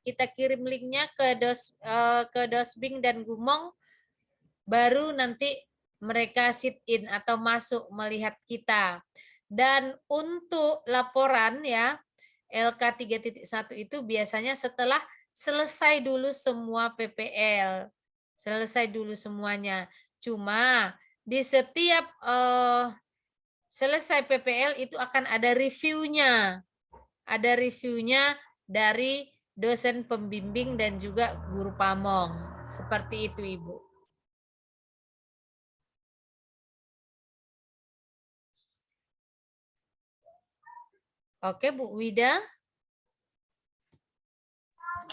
Speaker 1: kita kirim linknya ke Dosbing dan Gumong, baru nanti mereka sit in atau masuk melihat kita. Dan untuk laporan ya, LK 3.1 itu biasanya setelah selesai dulu semua PPL. Selesai dulu semuanya. Cuma di setiap selesai PPL itu akan ada reviewnya. Ada reviewnya dari dosen pembimbing dan juga guru pamong. Seperti itu, Ibu. Oke, Bu Wida.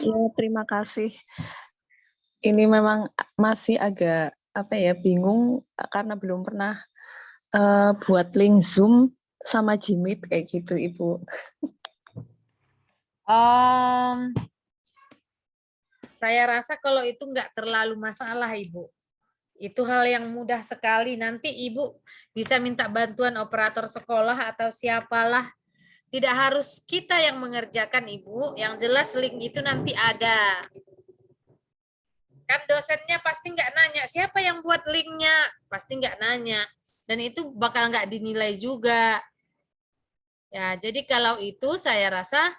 Speaker 5: Ya, terima kasih. Ini memang masih agak bingung karena belum pernah buat link Zoom sama Jimit kayak gitu, Ibu.
Speaker 1: Saya rasa kalau itu nggak terlalu masalah, Ibu. Itu hal yang mudah sekali. Nanti Ibu bisa minta bantuan operator sekolah atau siapalah. Tidak harus kita yang mengerjakan, Ibu. Yang jelas link itu nanti ada. Kan dosennya pasti nggak nanya, siapa yang buat linknya? Pasti nggak nanya. Dan itu bakal nggak dinilai juga. Ya, jadi kalau itu saya rasa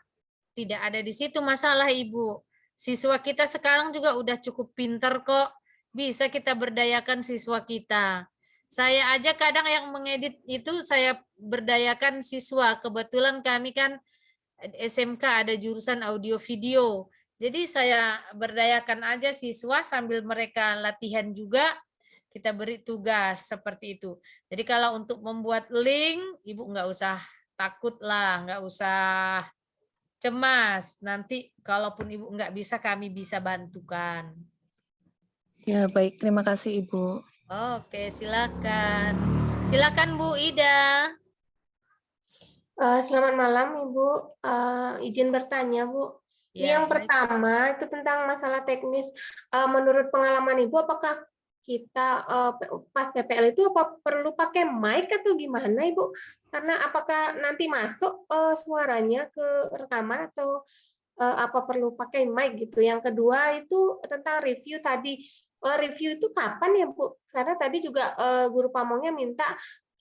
Speaker 1: tidak ada di situ masalah, Ibu. Siswa kita sekarang juga udah cukup pinter kok. Bisa kita berdayakan siswa kita. Saya aja kadang yang mengedit itu saya berdayakan siswa. Kebetulan kami kan SMK ada jurusan audio video. Jadi saya berdayakan aja siswa sambil mereka latihan juga, kita beri tugas seperti itu. Jadi kalau untuk membuat link, Ibu nggak usah takut lah, nggak usah cemas. Nanti kalaupun Ibu nggak bisa, kami bisa bantukan.
Speaker 5: Ya, baik. Terima kasih, Ibu.
Speaker 1: Oke, silakan. Silakan Bu Ida.
Speaker 3: Selamat malam, Ibu. Izin bertanya, Bu.
Speaker 1: Ya,
Speaker 3: Yang
Speaker 1: baik.
Speaker 3: pertama itu tentang masalah teknis. Menurut pengalaman Ibu, apakah kita pas PPL itu apa perlu pakai mic atau gimana, Ibu? Karena apakah nanti masuk suaranya ke rekaman atau apa perlu pakai mic gitu? Yang kedua itu tentang review tadi. Review itu kapan ya, Bu? Karena tadi juga guru pamongnya minta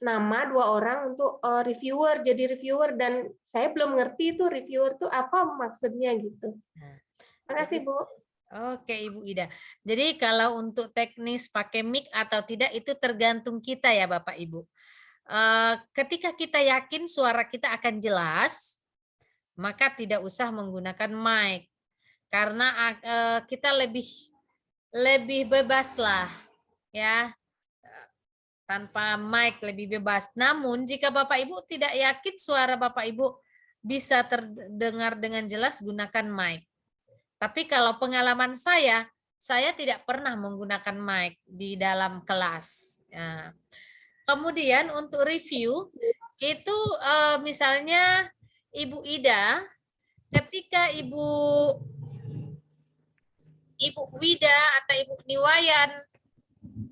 Speaker 3: nama 2 orang untuk reviewer, jadi reviewer, dan saya belum ngerti itu reviewer itu apa maksudnya gitu. Terima kasih, Bu.
Speaker 1: Oke, Ibu Ida. Jadi kalau untuk teknis pakai mic atau tidak itu tergantung kita ya Bapak Ibu. Ketika kita yakin suara kita akan jelas, maka tidak usah menggunakan mic. Karena kita lebih bebas lah ya. Tanpa mic lebih bebas. Namun jika Bapak Ibu tidak yakin suara Bapak Ibu bisa terdengar dengan jelas, gunakan mic. Tapi kalau pengalaman saya tidak pernah menggunakan mic di dalam kelas. Ya. Kemudian untuk review, itu misalnya Ibu Ida, ketika Ibu Wida atau Ibu Niwayan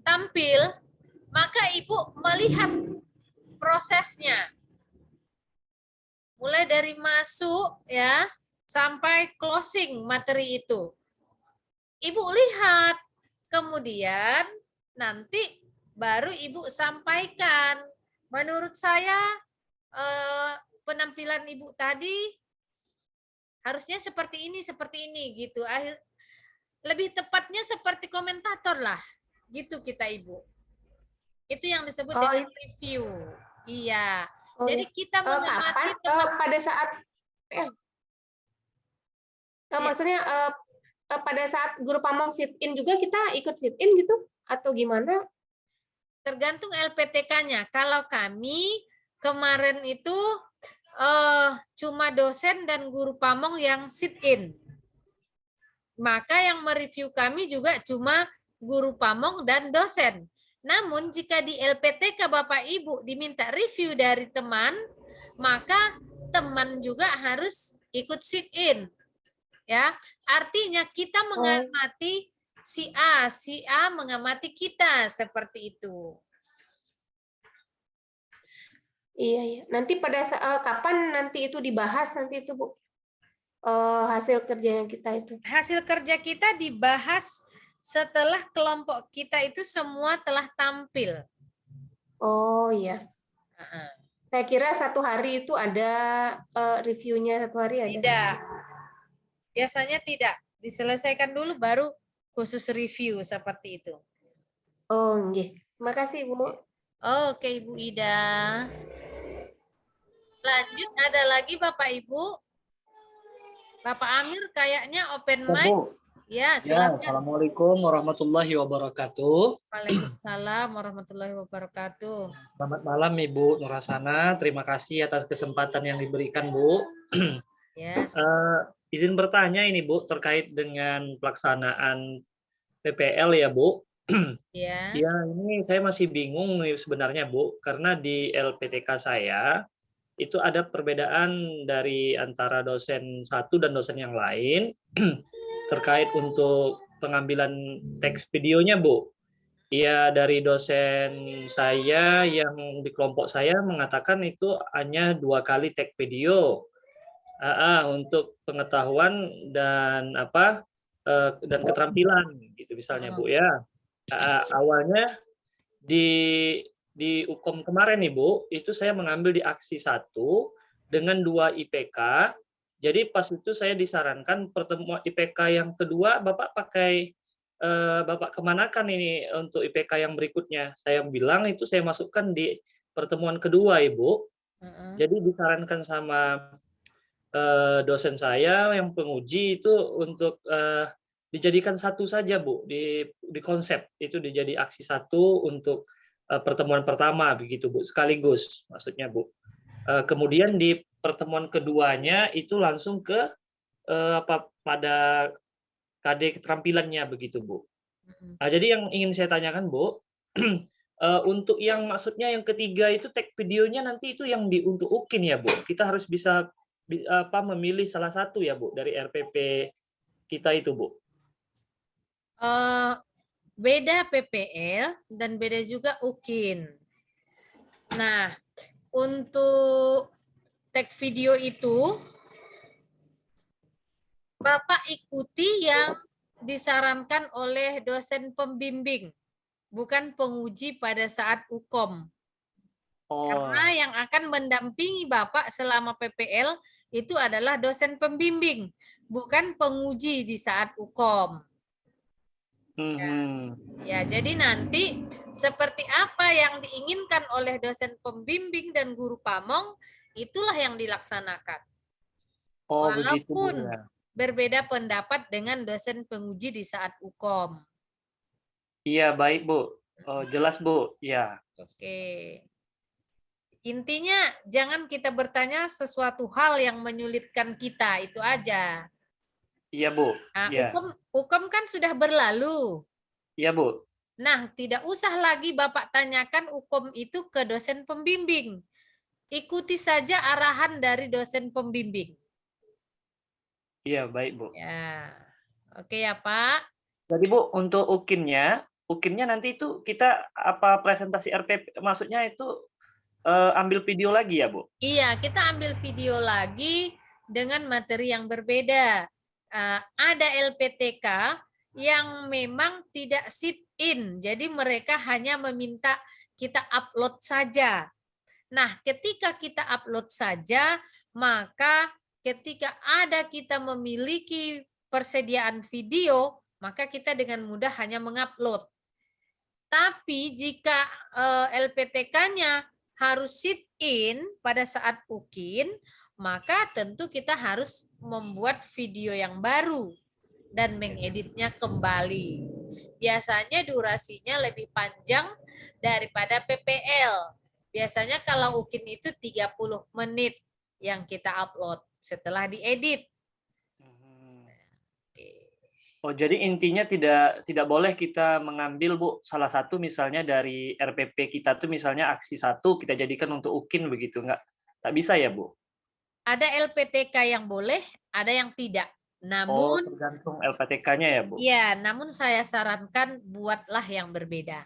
Speaker 1: tampil, maka Ibu melihat prosesnya. mulai dari masuk ya sampai closing materi itu. Ibu lihat, kemudian nanti baru Ibu sampaikan. Menurut saya penampilan Ibu tadi harusnya seperti ini gitu. Lebih tepatnya seperti komentator lah, gitu kita Ibu. Itu yang disebut
Speaker 3: Oh,
Speaker 1: dengan review. Iya.
Speaker 3: oh
Speaker 1: Jadi
Speaker 3: ya.
Speaker 1: kita mengamati
Speaker 3: Kapan pada saat
Speaker 1: Iya.
Speaker 3: maksudnya pada saat guru pamong sit in juga kita ikut sit in gitu atau gimana?
Speaker 1: Tergantung LPTK-nya. Kalau kami kemarin itu cuma dosen dan guru pamong yang sit in. Maka yang mereview kami juga cuma guru pamong dan dosen. Namun jika di LPTK Bapak Ibu diminta review dari teman, maka teman juga harus ikut sit in. Ya, artinya kita mengamati si A mengamati kita seperti itu.
Speaker 3: Iya, iya. Nanti pada kapan nanti itu dibahas nanti itu Bu? Hasil kerjanya kita itu.
Speaker 1: Hasil kerja kita dibahas setelah kelompok kita itu semua telah tampil.
Speaker 3: Oh iya. Saya kira satu hari itu ada reviewnya, satu hari ada.
Speaker 1: Tidak. Biasanya tidak. Diselesaikan dulu baru khusus review seperti itu.
Speaker 3: Oh, nggih. Terima kasih, Bu.
Speaker 1: Oke, Ibu Ida. Lanjut, ada lagi Bapak Ibu? Bapak Amir kayaknya open mic.
Speaker 6: Bu.
Speaker 1: Ya,
Speaker 6: Ya,
Speaker 1: silakan.
Speaker 6: Assalamualaikum warahmatullahi wabarakatuh.
Speaker 1: Waalaikumsalam warahmatullahi wabarakatuh.
Speaker 6: Selamat malam Ibu Nurhasana. Terima kasih atas kesempatan yang diberikan Bu.
Speaker 1: Yes.
Speaker 6: Izin bertanya ini Bu terkait dengan pelaksanaan PPL ya Bu.
Speaker 1: Ya.
Speaker 6: Ya, ini saya masih bingung nih sebenarnya Bu, karena di LPTK saya itu ada perbedaan dari antara dosen satu dan dosen yang lain terkait untuk pengambilan teks videonya Bu. Iya, dari dosen saya yang di kelompok saya mengatakan itu hanya 2 kali tag video untuk pengetahuan dan dan keterampilan gitu misalnya Bu ya. Awalnya di UKOM kemarin nih Bu, itu saya mengambil di aksi 1 dengan 2 IPK. Jadi pas itu saya disarankan pertemuan IPK yang kedua Bapak pakai Bapak kemanakan ini untuk IPK yang berikutnya? Saya bilang itu saya masukkan di pertemuan kedua, Ibu. Jadi disarankan sama dosen saya yang penguji itu untuk dijadikan satu saja, Bu, di konsep itu dijadi aksi 1 untuk pertemuan pertama begitu, Bu, sekaligus maksudnya, Bu. Kemudian di pertemuan keduanya itu langsung ke pada KD keterampilannya begitu, Bu. Nah, jadi yang ingin saya tanyakan, Bu, untuk yang maksudnya yang ketiga itu tag videonya nanti itu yang untuk UKIN ya, Bu. Kita harus bisa memilih salah satu ya, Bu, dari RPP kita itu, Bu.
Speaker 1: Beda PPL dan beda juga UKIN. Nah, untuk tag video itu Bapak ikuti yang disarankan oleh dosen pembimbing, bukan penguji pada saat UKOM. Karena yang akan mendampingi Bapak selama PPL itu adalah dosen pembimbing, bukan penguji di saat UKOM. Ya, jadi nanti seperti apa yang diinginkan oleh dosen pembimbing dan guru pamong, itulah yang dilaksanakan. Walaupun begitu, berbeda pendapat dengan dosen penguji di saat UKOM.
Speaker 6: Iya, baik, Bu. Jelas, Bu. Ya.
Speaker 1: Oke. Intinya jangan kita bertanya sesuatu hal yang menyulitkan kita, itu aja.
Speaker 6: Iya, Bu.
Speaker 1: Nah,
Speaker 6: ya.
Speaker 1: UKOM kan sudah berlalu.
Speaker 6: Iya, Bu.
Speaker 1: Nah, tidak usah lagi Bapak tanyakan UKOM itu ke dosen pembimbing. Ikuti saja arahan dari dosen pembimbing.
Speaker 6: Iya, baik, Bu.
Speaker 1: Ya. Oke ya, Pak.
Speaker 6: Jadi, Bu, untuk UKIN-nya nanti itu kita presentasi RPP, maksudnya itu ambil video lagi ya, Bu?
Speaker 1: Iya, kita ambil video lagi dengan materi yang berbeda. Ada LPTK yang memang tidak sit in, jadi mereka hanya meminta kita upload saja. Nah, ketika kita upload saja, maka ketika ada kita memiliki persediaan video, maka kita dengan mudah hanya mengupload. Tapi jika LPTK-nya harus sit in pada saat UKIN, maka tentu kita harus membuat video yang baru dan mengeditnya kembali. Biasanya durasinya lebih panjang daripada PPL. Biasanya kalau UKIN itu 30 menit yang kita upload setelah diedit.
Speaker 6: Oh, jadi intinya tidak boleh kita mengambil, Bu, salah satu misalnya dari RPP kita tuh misalnya aksi 1 kita jadikan untuk UKIN begitu, nggak? Tak bisa ya, Bu?
Speaker 1: Ada LPTK yang boleh, ada yang tidak.
Speaker 6: Oh,
Speaker 1: Namun
Speaker 6: tergantung LPTK-nya ya, Bu?
Speaker 1: ya, namun saya sarankan buatlah yang berbeda.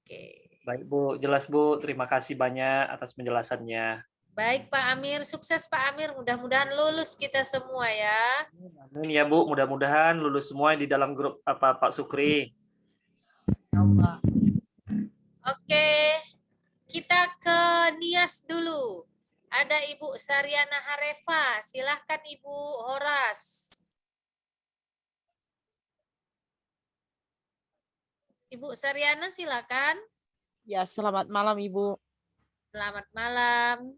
Speaker 1: Oke.
Speaker 6: Baik, Bu. Jelas, Bu. Terima kasih banyak atas penjelasannya.
Speaker 1: Baik Pak Amir, sukses Pak Amir. Mudah-mudahan lulus kita semua ya.
Speaker 6: Amin ya, Bu. Mudah-mudahan lulus semua di dalam grup apa Pak Sukri.
Speaker 1: Allah. Oke, kita ke Nias dulu. Ada Ibu Saryana Harefa. Silahkan Ibu Horas. Ibu Saryana silakan.
Speaker 7: Ya, selamat malam Ibu.
Speaker 1: Selamat malam.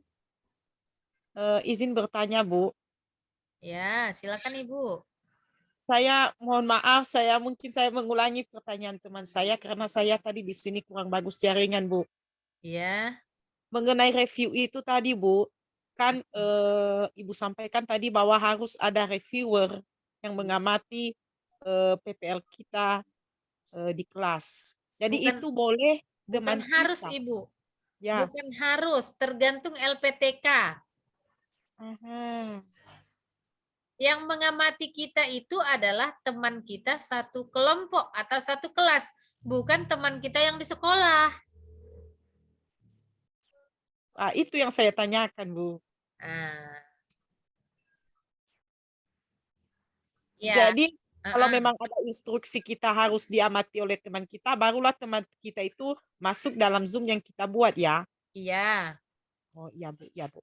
Speaker 7: Izin bertanya Bu.
Speaker 1: Ya, silakan Ibu.
Speaker 7: Saya mohon maaf, mungkin saya mengulangi pertanyaan teman saya karena saya tadi di sini kurang bagus jaringan Bu.
Speaker 1: Ya.
Speaker 7: Mengenai review itu tadi Bu, kan Ibu sampaikan tadi bahwa harus ada reviewer yang mengamati PPL kita di kelas. Jadi
Speaker 1: Bukan-
Speaker 7: itu boleh
Speaker 1: Bukan
Speaker 7: teman
Speaker 1: harus
Speaker 7: kita.
Speaker 1: Ibu.
Speaker 7: Ya.
Speaker 1: Bukan harus, tergantung LPTK.
Speaker 7: Aha.
Speaker 1: Yang mengamati kita itu adalah teman kita satu kelompok atau satu kelas, bukan teman kita yang di sekolah.
Speaker 7: Itu yang saya tanyakan Bu.
Speaker 1: Nah. Ya.
Speaker 7: Jadi kalau memang ada instruksi kita harus diamati oleh teman kita, barulah teman kita itu masuk dalam Zoom yang kita buat ya.
Speaker 1: Iya.
Speaker 7: Oh iya Bu, iya Bu.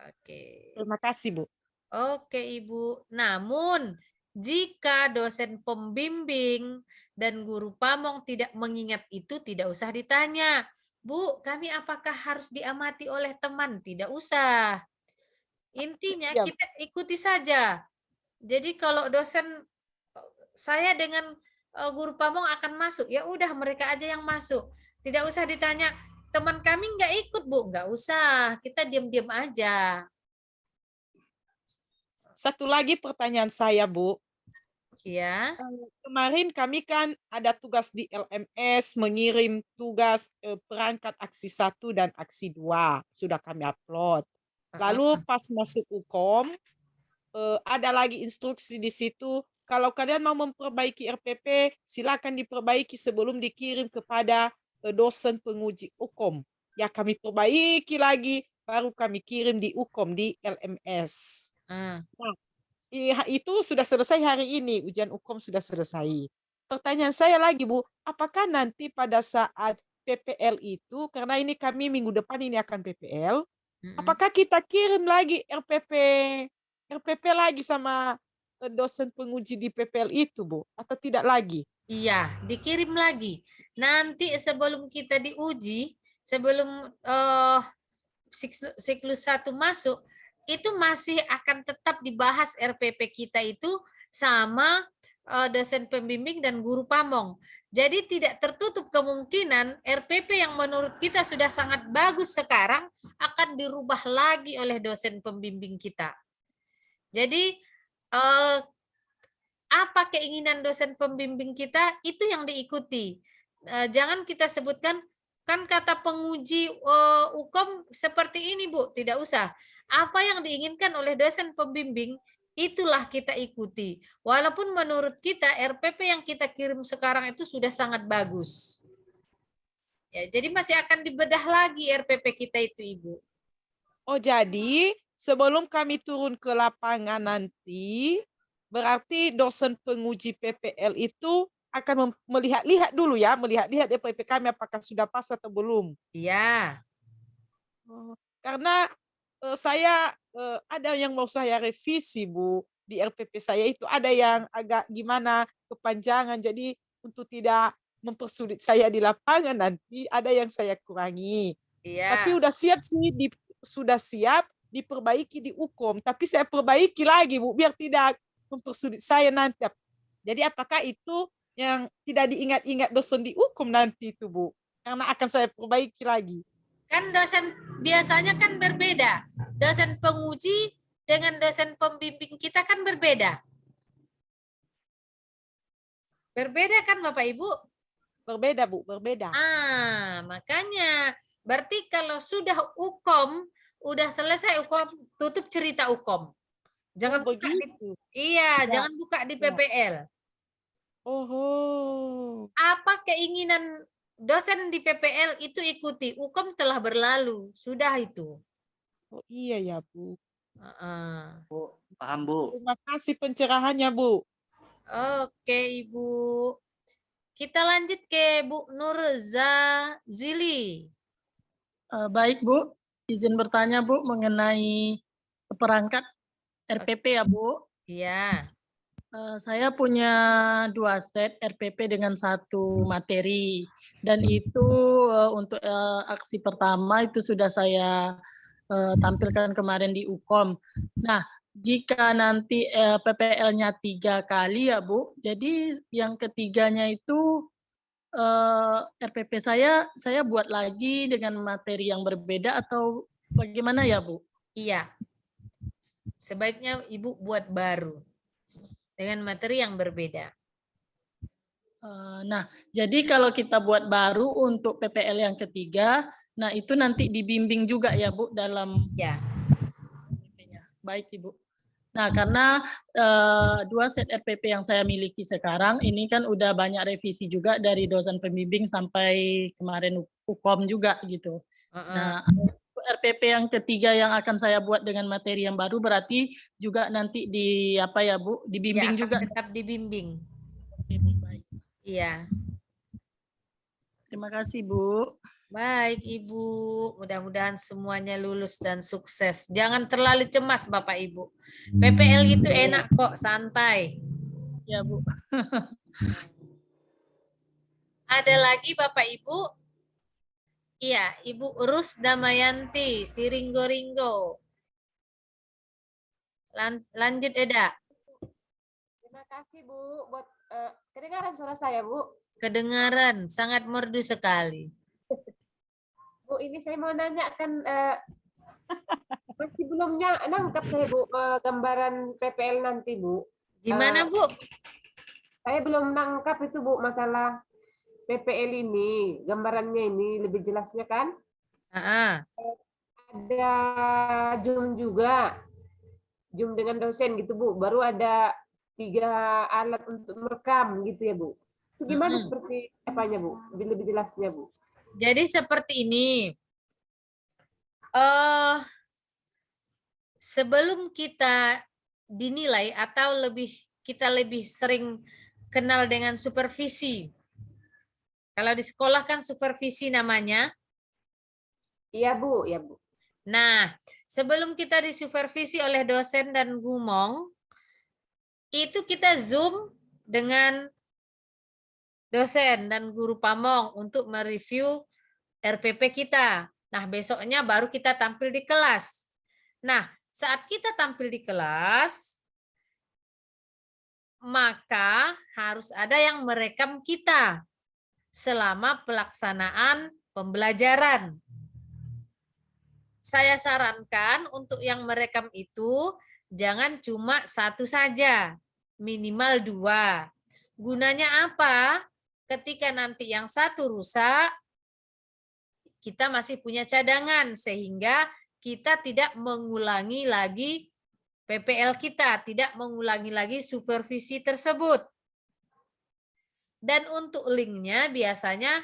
Speaker 1: Oke.
Speaker 7: Terima kasih Bu.
Speaker 1: Oke Ibu. Namun jika dosen pembimbing dan guru pamong tidak mengingat itu, tidak usah ditanya. Bu, kami apakah harus diamati oleh teman? Tidak usah. Intinya
Speaker 7: Ya.
Speaker 1: kita ikuti saja. Jadi kalau dosen saya dengan guru pamong akan masuk, ya udah mereka aja yang masuk. Tidak usah ditanya, teman kami nggak ikut Bu, nggak usah. Kita diam-diam aja.
Speaker 7: Satu lagi pertanyaan saya Bu.
Speaker 1: Ya.
Speaker 7: Kemarin kami kan ada tugas di LMS mengirim tugas perangkat aksi 1 dan aksi 2. Sudah kami upload. Lalu pas masuk UKOM, ada lagi instruksi di situ, kalau kalian mau memperbaiki RPP, silakan diperbaiki sebelum dikirim kepada dosen penguji UKOM. Ya kami perbaiki lagi, baru kami kirim di UKOM, di LMS. Nah, itu sudah selesai hari ini, ujian UKOM sudah selesai. Pertanyaan saya lagi Bu, apakah nanti pada saat PPL itu, karena ini kami minggu depan ini akan PPL, apakah kita kirim lagi RPP lagi sama dosen penguji di PPL itu Bu, atau tidak lagi?
Speaker 1: Iya, dikirim lagi. Nanti sebelum kita diuji, sebelum siklus 1 masuk, itu masih akan tetap dibahas RPP kita itu sama dosen pembimbing dan guru pamong. Jadi tidak tertutup kemungkinan RPP yang menurut kita sudah sangat bagus sekarang akan dirubah lagi oleh dosen pembimbing kita. Jadi apa keinginan dosen pembimbing kita itu yang diikuti. Jangan kita sebutkan kan kata penguji UKOM seperti ini Bu, tidak usah. Apa yang diinginkan oleh dosen pembimbing itulah kita ikuti. Walaupun menurut kita RPP yang kita kirim sekarang itu sudah sangat bagus. Ya, jadi masih akan dibedah lagi RPP kita itu, Ibu.
Speaker 7: Oh, jadi sebelum kami turun ke lapangan nanti, berarti dosen penguji PPL itu akan melihat-lihat dulu ya, melihat-lihat RPP kami apakah sudah pas atau belum.
Speaker 1: Iya.
Speaker 7: Oh, karena saya ada yang mau saya revisi, Bu. Di RPP saya itu ada yang agak gimana kepanjangan. Jadi untuk tidak mempersulit saya di lapangan nanti ada yang saya kurangi. Tapi
Speaker 1: Iya.
Speaker 7: udah siap sih, sudah siap diperbaiki di Ukom. Tapi saya perbaiki lagi, Bu, biar tidak mempersulit saya nanti. Jadi apakah itu yang tidak diingat-ingat dosen di Ukom nanti itu, Bu? Karena akan saya perbaiki lagi.
Speaker 1: Kan dosen biasanya kan berbeda. Dosen penguji dengan dosen pembimbing kita kan berbeda. Berbeda kan Bapak Ibu?
Speaker 7: Berbeda, Bu, berbeda.
Speaker 1: Makanya berarti kalau sudah Ukom, udah selesai Ukom, tutup cerita Ukom. Jangan buka jangan buka di PPL.
Speaker 7: Oh.
Speaker 1: Apa keinginan dosen di PPL itu ikuti. Ukom telah berlalu, sudah itu.
Speaker 7: Oh iya ya, Bu.
Speaker 6: Bu, paham, Bu.
Speaker 7: Terima kasih pencerahannya, Bu.
Speaker 1: Oke, Ibu. Kita lanjut ke Bu Nurza Zili.
Speaker 8: Baik, Bu. Izin bertanya, Bu, mengenai perangkat RPP ya, Bu.
Speaker 1: Iya.
Speaker 8: Saya punya 2 set RPP dengan 1 materi. Dan itu untuk aksi pertama itu sudah saya tampilkan kemarin di Ukom. Nah, jika nanti PPL-nya 3 kali ya, Bu. Jadi yang ketiganya itu RPP saya buat lagi dengan materi yang berbeda atau bagaimana ya, Bu?
Speaker 1: Iya. Sebaiknya Ibu buat baru dengan materi yang berbeda.
Speaker 8: Nah, jadi kalau kita buat baru untuk PPL yang ketiga, nah itu nanti dibimbing juga ya, Bu, dalam
Speaker 1: ya.
Speaker 8: Baik, Ibu. Nah, karena 2 set RPP yang saya miliki sekarang ini kan udah banyak revisi juga dari dosen pembimbing sampai kemarin Ukom juga gitu. Nah, RPP yang ketiga yang akan saya buat dengan materi yang baru berarti juga nanti di apa ya, Bu, dibimbing juga.
Speaker 1: Tetap dibimbing.
Speaker 8: Oke, Bu, baik.
Speaker 1: Iya.
Speaker 8: Terima kasih, Bu.
Speaker 1: Baik, Ibu. Mudah-mudahan semuanya lulus dan sukses. Jangan terlalu cemas, Bapak Ibu. PPL itu enak kok, santai.
Speaker 8: Ya, Bu.
Speaker 1: Ada lagi, Bapak Ibu? Iya, Ibu Rus Damayanti, Siringgo-ringgo. Lanjut, Eda.
Speaker 3: Terima kasih, Bu. Buat kedengaran suara saya, Bu?
Speaker 1: Kedengaran, sangat merdu sekali.
Speaker 3: Bu, ini saya mau nanya kan masih belum nangkap saya, Bu, gambaran PPL nanti, Bu.
Speaker 1: Gimana, Bu?
Speaker 3: Saya belum nangkap itu, Bu, masalah PPL ini, gambarannya ini lebih jelasnya kan? Ada Zoom juga, Zoom dengan dosen gitu, Bu. Baru ada 3 alat untuk merekam gitu ya, Bu. Itu gimana seperti apanya, Bu? Lebih jelasnya, Bu.
Speaker 1: Jadi seperti ini. Sebelum kita dinilai atau kita lebih sering kenal dengan supervisi. Kalau di sekolah kan supervisi namanya.
Speaker 3: Iya, Bu, ya, Bu.
Speaker 1: Nah, sebelum kita disupervisi oleh dosen dan gumong, itu kita Zoom dengan dosen dan guru pamong untuk mereview RPP kita. Nah, besoknya baru kita tampil di kelas. Nah, saat kita tampil di kelas, maka harus ada yang merekam kita selama pelaksanaan pembelajaran. Saya sarankan untuk yang merekam itu jangan cuma 1 saja, minimal 2. Gunanya apa? Ketika nanti yang 1 rusak, kita masih punya cadangan sehingga kita tidak mengulangi lagi PPL kita, tidak mengulangi lagi supervisi tersebut. Dan untuk linknya biasanya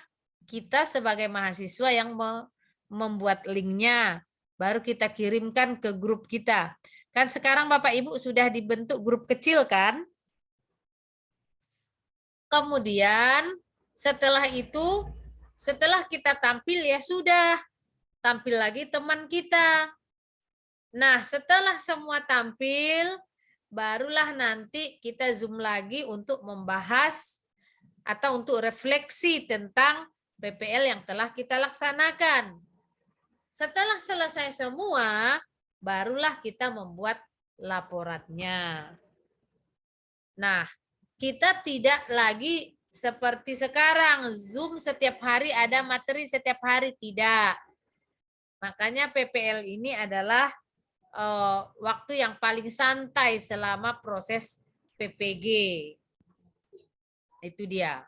Speaker 1: kita sebagai mahasiswa yang membuat linknya, baru kita kirimkan ke grup kita. Kan sekarang Bapak Ibu sudah dibentuk grup kecil kan? Kemudian setelah itu, setelah kita tampil ya sudah, tampil lagi teman kita. Nah, setelah semua tampil, barulah nanti kita Zoom lagi untuk membahas atau untuk refleksi tentang PPL yang telah kita laksanakan. Setelah selesai semua, barulah kita membuat laporannya. Nah, kita tidak lagi seperti sekarang, Zoom setiap hari ada materi setiap hari, tidak. Makanya PPL ini adalah waktu yang paling santai selama proses PPG. Itu dia.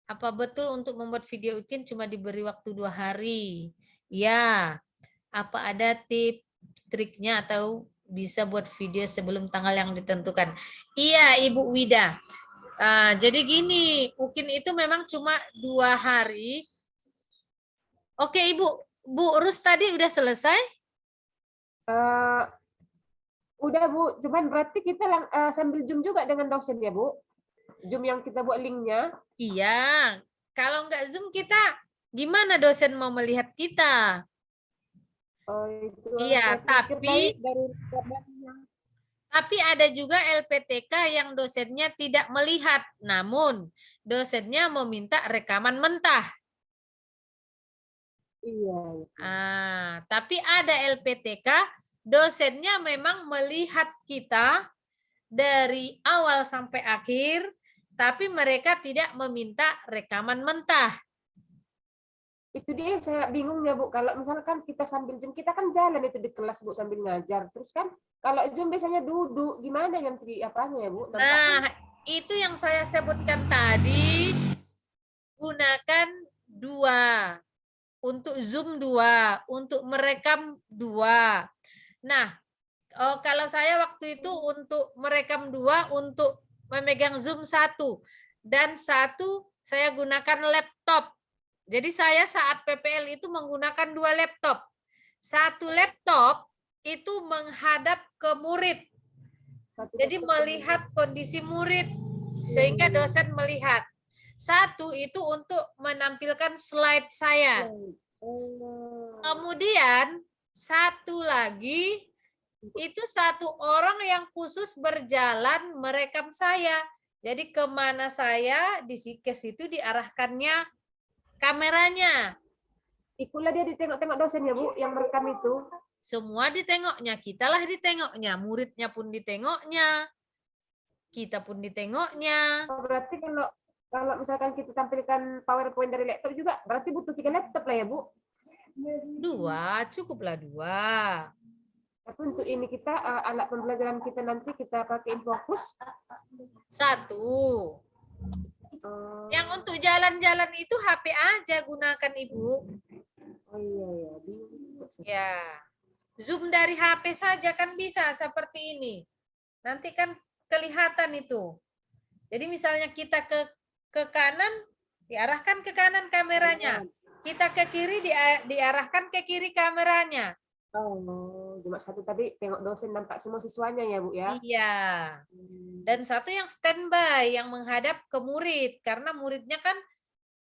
Speaker 1: Apa betul untuk membuat video UKIN cuma diberi waktu 2 hari? Ya. Apa ada tips, triknya atau bisa buat video sebelum tanggal yang ditentukan? Iya, Ibu Wida. Jadi gini, UKIN itu memang cuma 2 hari. Oke, Ibu. Bu Rus tadi udah selesai?
Speaker 3: Udah Bu, cuman berarti kita sambil Zoom juga dengan dosen ya Bu? Zoom yang kita buat linknya.
Speaker 1: Iya, kalau nggak Zoom kita gimana dosen mau melihat kita?
Speaker 3: Oh, itu
Speaker 1: Iya, tapi ada juga LPTK yang dosennya tidak melihat, namun dosennya meminta rekaman mentah.
Speaker 3: Iya.
Speaker 1: Tapi ada LPTK dosennya memang melihat kita dari awal sampai akhir, tapi mereka tidak meminta rekaman mentah.
Speaker 3: Itu dia yang saya bingung ya Bu, kalau misalkan kita sambil Zoom, kita kan jalan itu di kelas Bu sambil ngajar, terus kan kalau Zoom biasanya duduk, gimana yang apanya ya Bu?
Speaker 1: Nah, itu yang saya sebutkan tadi, gunakan 2. Untuk Zoom 2, untuk merekam 2. Nah, kalau saya waktu itu untuk merekam 2, untuk memegang Zoom 1. Dan 1 saya gunakan laptop. Jadi saya saat PPL itu menggunakan 2 laptop. 1 laptop itu menghadap ke murid. Jadi melihat kondisi murid sehingga dosen melihat. 1 itu untuk menampilkan slide saya. Kemudian 1 lagi itu 1 orang yang khusus berjalan merekam saya. Jadi kemana saya ke situ diarahkannya kameranya.
Speaker 3: Itulah dia ditengok-tengok dosen ya Bu, yang merekam itu.
Speaker 1: Semua ditengoknya, kitalah ditengoknya, muridnya pun ditengoknya, kita pun ditengoknya.
Speaker 3: Berarti kalau misalkan kita tampilkan PowerPoint dari laptop juga, berarti butuh 3 laptop lah ya Bu?
Speaker 1: 2, cukuplah 2.
Speaker 3: Tapi untuk ini kita alat pembelajaran kita nanti kita pakai Infokus.
Speaker 1: 1. Yang untuk jalan-jalan itu HP aja gunakan Ibu.
Speaker 3: Oh iya.
Speaker 1: Ya. Zoom dari HP saja kan bisa seperti ini. Nanti kan kelihatan itu. Jadi misalnya kita ke kanan, diarahkan ke kanan kameranya. Kita ke kiri, diarahkan ke kiri kameranya.
Speaker 3: Oh, cuma 1 tadi tengok dosen nampak semua siswanya ya Bu ya?
Speaker 1: Iya. Dan 1 yang standby yang menghadap ke murid karena muridnya kan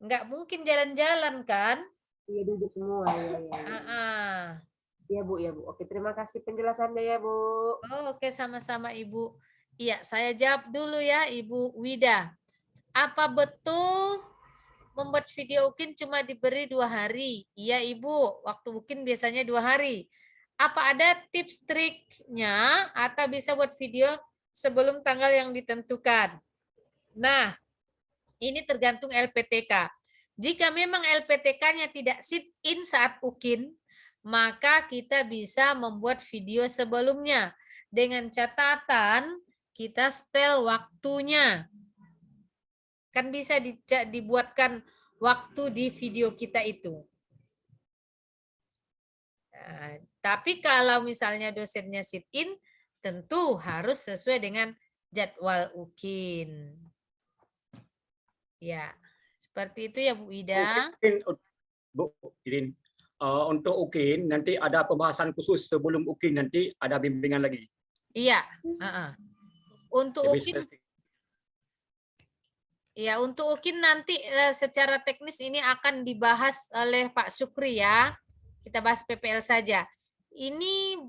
Speaker 1: nggak mungkin jalan-jalan kan?
Speaker 3: Iya duduk semua ya. Iya Bu ya Bu. Oke, terima kasih penjelasannya ya Bu.
Speaker 1: Oke, sama-sama Ibu. Iya, saya jawab dulu ya Ibu Wida. Apa betul membuat video UKIN cuma diberi 2 hari? Iya Ibu, waktu UKIN biasanya 2 hari. Apa ada tips triknya atau bisa buat video sebelum tanggal yang ditentukan? Nah, ini tergantung LPTK. Jika memang LPTK-nya tidak sit-in saat UKIN, maka kita bisa membuat video sebelumnya. Dengan catatan, kita setel waktunya. Kan bisa dibuatkan waktu di video kita itu. Nah, tapi kalau misalnya dosennya sit-in, tentu harus sesuai dengan jadwal UKIN. Ya, Seperti itu ya Bu Ida.
Speaker 9: Mungkin Bu Irin, untuk UKIN nanti ada pembahasan khusus sebelum UKIN nanti ada bimbingan lagi.
Speaker 1: Iya. Untuk
Speaker 9: Lebih
Speaker 1: UKIN,
Speaker 9: spesifik.
Speaker 1: ya untuk UKIN nanti secara teknis ini akan dibahas oleh Pak Sukri ya. Kita bahas PPL saja. Ini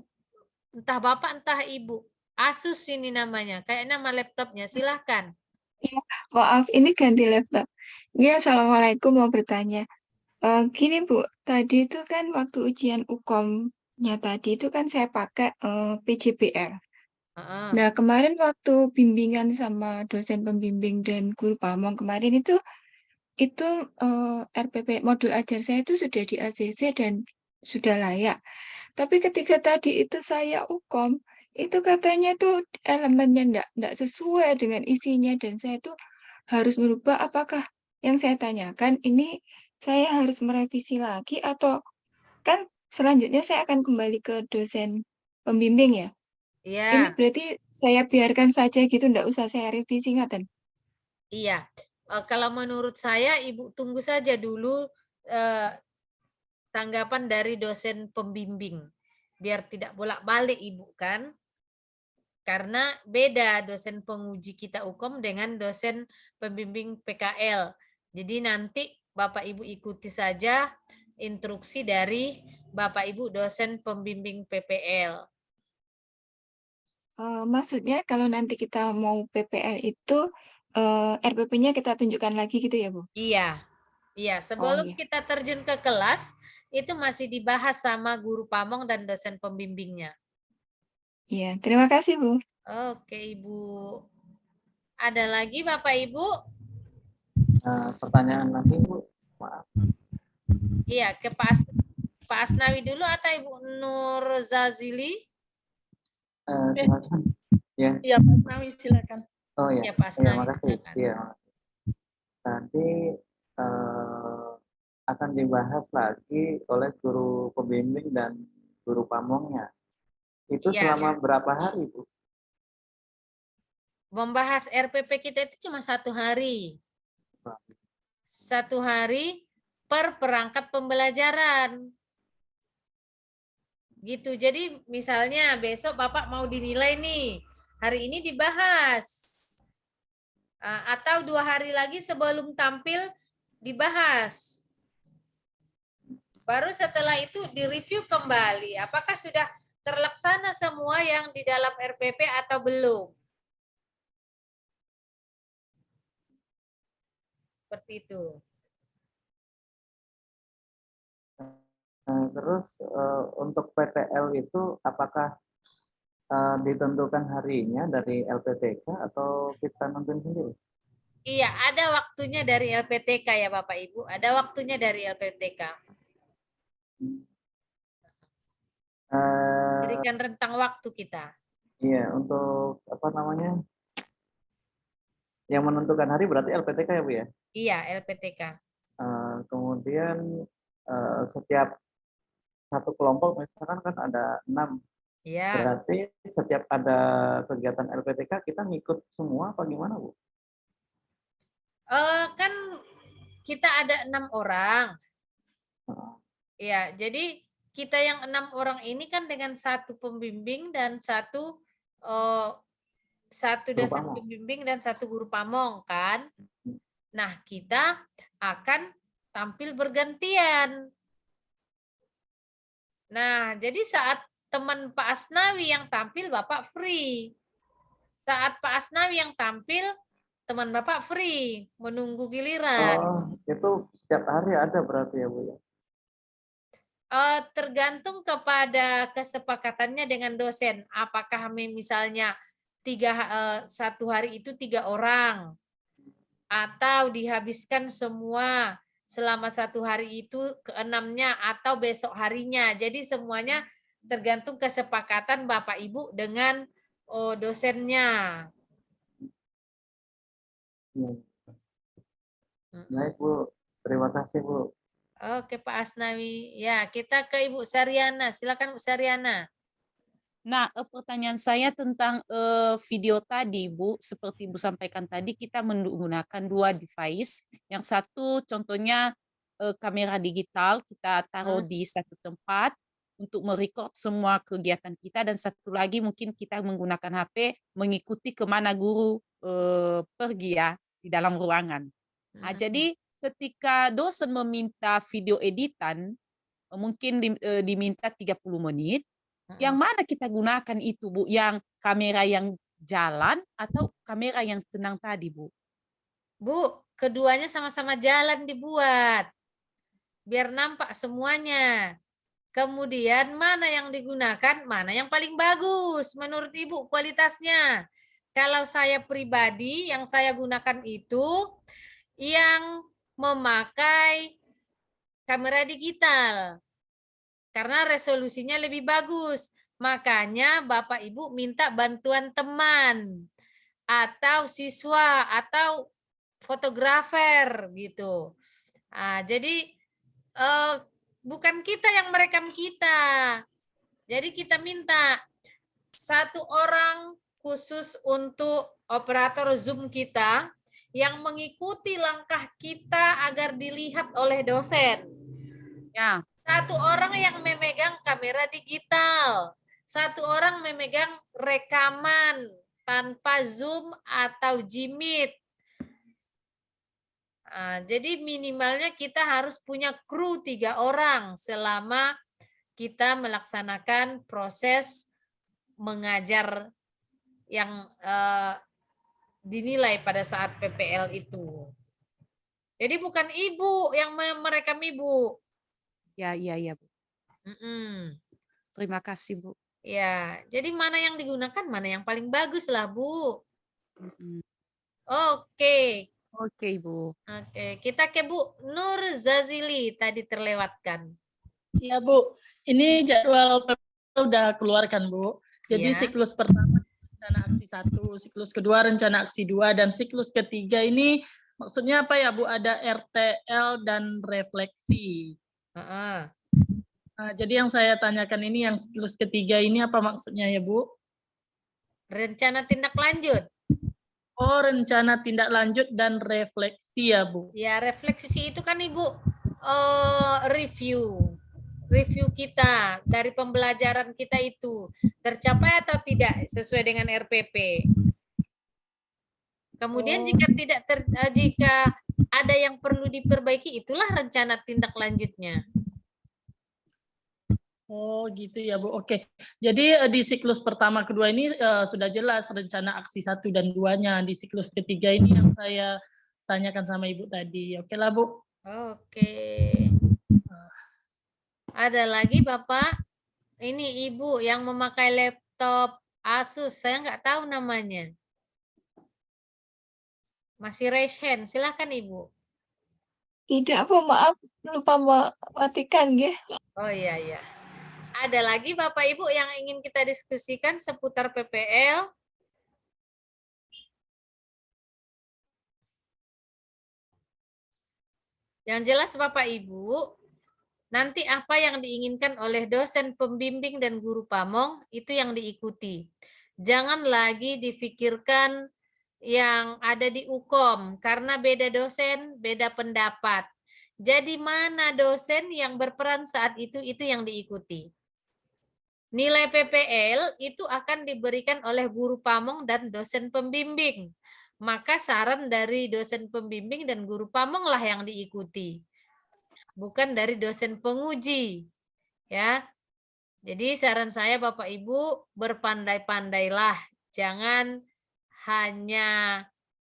Speaker 1: entah Bapak entah Ibu. Asus ini namanya. Kayak nama laptopnya. Silahkan.
Speaker 10: Ya, maaf, ini ganti laptop. Ya, Assalamualaikum, mau bertanya. Gini Bu, tadi itu kan waktu ujian UKOM-nya tadi itu kan saya pakai PJBL. Nah, kemarin waktu bimbingan sama dosen pembimbing dan guru pamong kemarin itu RPP modul ajar saya itu sudah di ACC dan sudah layak. Tapi ketika tadi itu saya UKOM, itu katanya tuh elemennya enggak sesuai dengan isinya dan saya tuh harus merubah. Apakah yang saya tanyakan ini saya harus merevisi lagi atau kan selanjutnya saya akan kembali ke dosen pembimbing ya? Ini
Speaker 1: Iya.
Speaker 10: berarti saya biarkan saja gitu, enggak usah saya revisi ngaten?
Speaker 1: Iya. Kalau menurut saya Ibu tunggu saja dulu tanggapan dari dosen pembimbing. Biar tidak bolak-balik Ibu kan. Karena beda dosen penguji kita UKOM dengan dosen pembimbing PKL. Jadi nanti Bapak Ibu ikuti saja instruksi dari Bapak Ibu dosen pembimbing PPL.
Speaker 10: Maksudnya kalau nanti kita mau PPL itu RPP-nya kita tunjukkan lagi gitu ya Bu?
Speaker 1: Iya. Iya, sebelum
Speaker 10: iya.
Speaker 1: kita terjun ke kelas itu masih dibahas sama guru pamong dan dosen pembimbingnya.
Speaker 10: Iya, terima kasih Bu.
Speaker 1: Oke Ibu. Ada lagi Bapak Ibu?
Speaker 2: Pertanyaan lagi Bu, maaf.
Speaker 1: Iya, ke Pak Asnawi dulu atau Ibu Nur Zazili?
Speaker 2: Silakan. Ya.
Speaker 8: Iya, Pak Asnawi silakan.
Speaker 2: Oh ya.
Speaker 1: Iya, Pak Asnawi.
Speaker 2: Makasih. Iya. Nanti akan dibahas lagi oleh guru pembimbing dan guru pamongnya. Itu
Speaker 1: Iya.
Speaker 2: selama berapa hari Bu?
Speaker 1: Membahas RPP kita itu cuma 1 hari. 1 hari per perangkat pembelajaran. Gitu. Jadi misalnya besok Bapak mau dinilai nih. Hari ini dibahas. Atau 2 hari lagi sebelum tampil dibahas. Baru setelah itu direview kembali. Apakah sudah terlaksana semua yang di dalam RPP atau belum? Seperti itu.
Speaker 2: Terus untuk PPL itu apakah ditentukan harinya dari LPTK atau kita nentuin sendiri?
Speaker 1: Iya, ada waktunya dari LPTK ya Bapak Ibu. Ada waktunya dari LPTK. Berikan rentang waktu kita.
Speaker 2: Iya, untuk apa namanya? Yang menentukan hari berarti LPTK ya Bu ya?
Speaker 1: Iya, LPTK.
Speaker 2: Kemudian setiap satu kelompok misalkan kan ada 6.
Speaker 1: Iya.
Speaker 2: Berarti setiap ada kegiatan LPTK kita ngikut semua apa gimana Bu?
Speaker 1: Kan kita ada 6 orang. Ya, jadi kita yang 6 orang ini kan dengan 1 pembimbing dan 1 dosen pembimbing dan 1 guru pamong kan. Nah, kita akan tampil bergantian. Nah, jadi saat teman Pak Asnawi yang tampil, Bapak free. Saat Pak Asnawi yang tampil, teman Bapak free, menunggu giliran.
Speaker 2: Oh, itu setiap hari ada berarti ya Bu ya?
Speaker 1: Tergantung kepada kesepakatannya dengan dosen. Apakah misalnya 1 hari itu 3 orang, atau dihabiskan semua selama 1 hari itu ke-6-nya atau besok harinya. Jadi semuanya tergantung kesepakatan Bapak Ibu dengan dosennya.
Speaker 2: Baik Bu, terima kasih Bu.
Speaker 1: Oke Pak Asnawi. Ya, kita ke Ibu Saryana. Silakan Bu Saryana.
Speaker 4: Nah, pertanyaan saya tentang video tadi, Bu. Seperti Ibu sampaikan tadi, kita menggunakan 2 device. Yang satu contohnya kamera digital, kita taruh di satu tempat untuk merecord semua kegiatan kita. Dan satu lagi mungkin kita menggunakan HP mengikuti kemana guru pergi ya di dalam ruangan. Nah, jadi ketika dosen meminta video editan, mungkin diminta 30 menit, yang mana kita gunakan itu, Bu? Yang kamera yang jalan atau kamera yang tenang tadi, Bu?
Speaker 1: Bu, keduanya sama-sama jalan dibuat. Biar nampak semuanya. Kemudian mana yang digunakan, mana yang paling bagus menurut Ibu kualitasnya. Kalau saya pribadi yang saya gunakan itu yang memakai kamera digital. Karena resolusinya lebih bagus. Makanya Bapak Ibu minta bantuan teman atau siswa atau fotografer gitu. Nah, jadi bukan kita yang merekam kita. Jadi kita minta 1 orang khusus untuk operator Zoom kita yang mengikuti langkah kita agar dilihat oleh dosen.
Speaker 4: Ya.
Speaker 1: 1 orang yang memegang kamera digital, 1 orang memegang rekaman tanpa Zoom atau Gmeet. Nah, jadi minimalnya kita harus punya kru 3 orang selama kita melaksanakan proses mengajar yang dinilai pada saat PPL itu. Jadi bukan Ibu yang merekam Ibu.
Speaker 4: Ya, Bu. Terima kasih, Bu.
Speaker 1: Ya, jadi mana yang digunakan, mana yang paling bagus lah, Bu. Oke.
Speaker 4: Oke, Bu.
Speaker 1: Oke, kita ke Bu Nur Zazili, tadi terlewatkan.
Speaker 8: Iya, Bu. Ini jadwal udah keluarkan, Bu. Jadi siklus pertama rencana aksi 1, siklus kedua rencana aksi 2, dan siklus ketiga ini maksudnya apa ya, Bu? Ada RTL dan refleksi. Nah, jadi yang saya tanyakan ini yang siklus ketiga ini apa maksudnya ya, Bu?
Speaker 1: Rencana tindak lanjut.
Speaker 8: Oh, rencana tindak lanjut dan refleksi ya, Bu?
Speaker 1: Ya, refleksi itu kan Ibu review kita dari pembelajaran kita itu tercapai atau tidak sesuai dengan RPP. Kemudian jika ada yang perlu diperbaiki, itulah rencana tindak lanjutnya.
Speaker 8: Oh gitu ya, Bu. Oke. Jadi di siklus pertama kedua ini sudah jelas rencana aksi 1 dan 2-nya. Di siklus ketiga ini yang saya tanyakan sama Ibu tadi. Oke lah, Bu.
Speaker 1: Oke. Ada lagi Bapak? Ini Ibu yang memakai laptop Asus. Saya nggak tahu namanya. Masih raise hand. Silakan Ibu.
Speaker 10: Tidak, Bu, maaf. Lupa mematikan, ya.
Speaker 1: Oh iya, iya. Ada lagi Bapak Ibu yang ingin kita diskusikan seputar PPL? Yang jelas Bapak Ibu, nanti apa yang diinginkan oleh dosen pembimbing dan guru pamong, itu yang diikuti. Jangan lagi difikirkan yang ada di UKOM, karena beda dosen, beda pendapat. Jadi mana dosen yang berperan saat itu yang diikuti. Nilai PPL itu akan diberikan oleh guru pamong dan dosen pembimbing. Maka saran dari dosen pembimbing dan guru pamong lah yang diikuti. Bukan dari dosen penguji. Ya. Jadi saran saya Bapak Ibu, berpandai-pandailah. Jangan hanya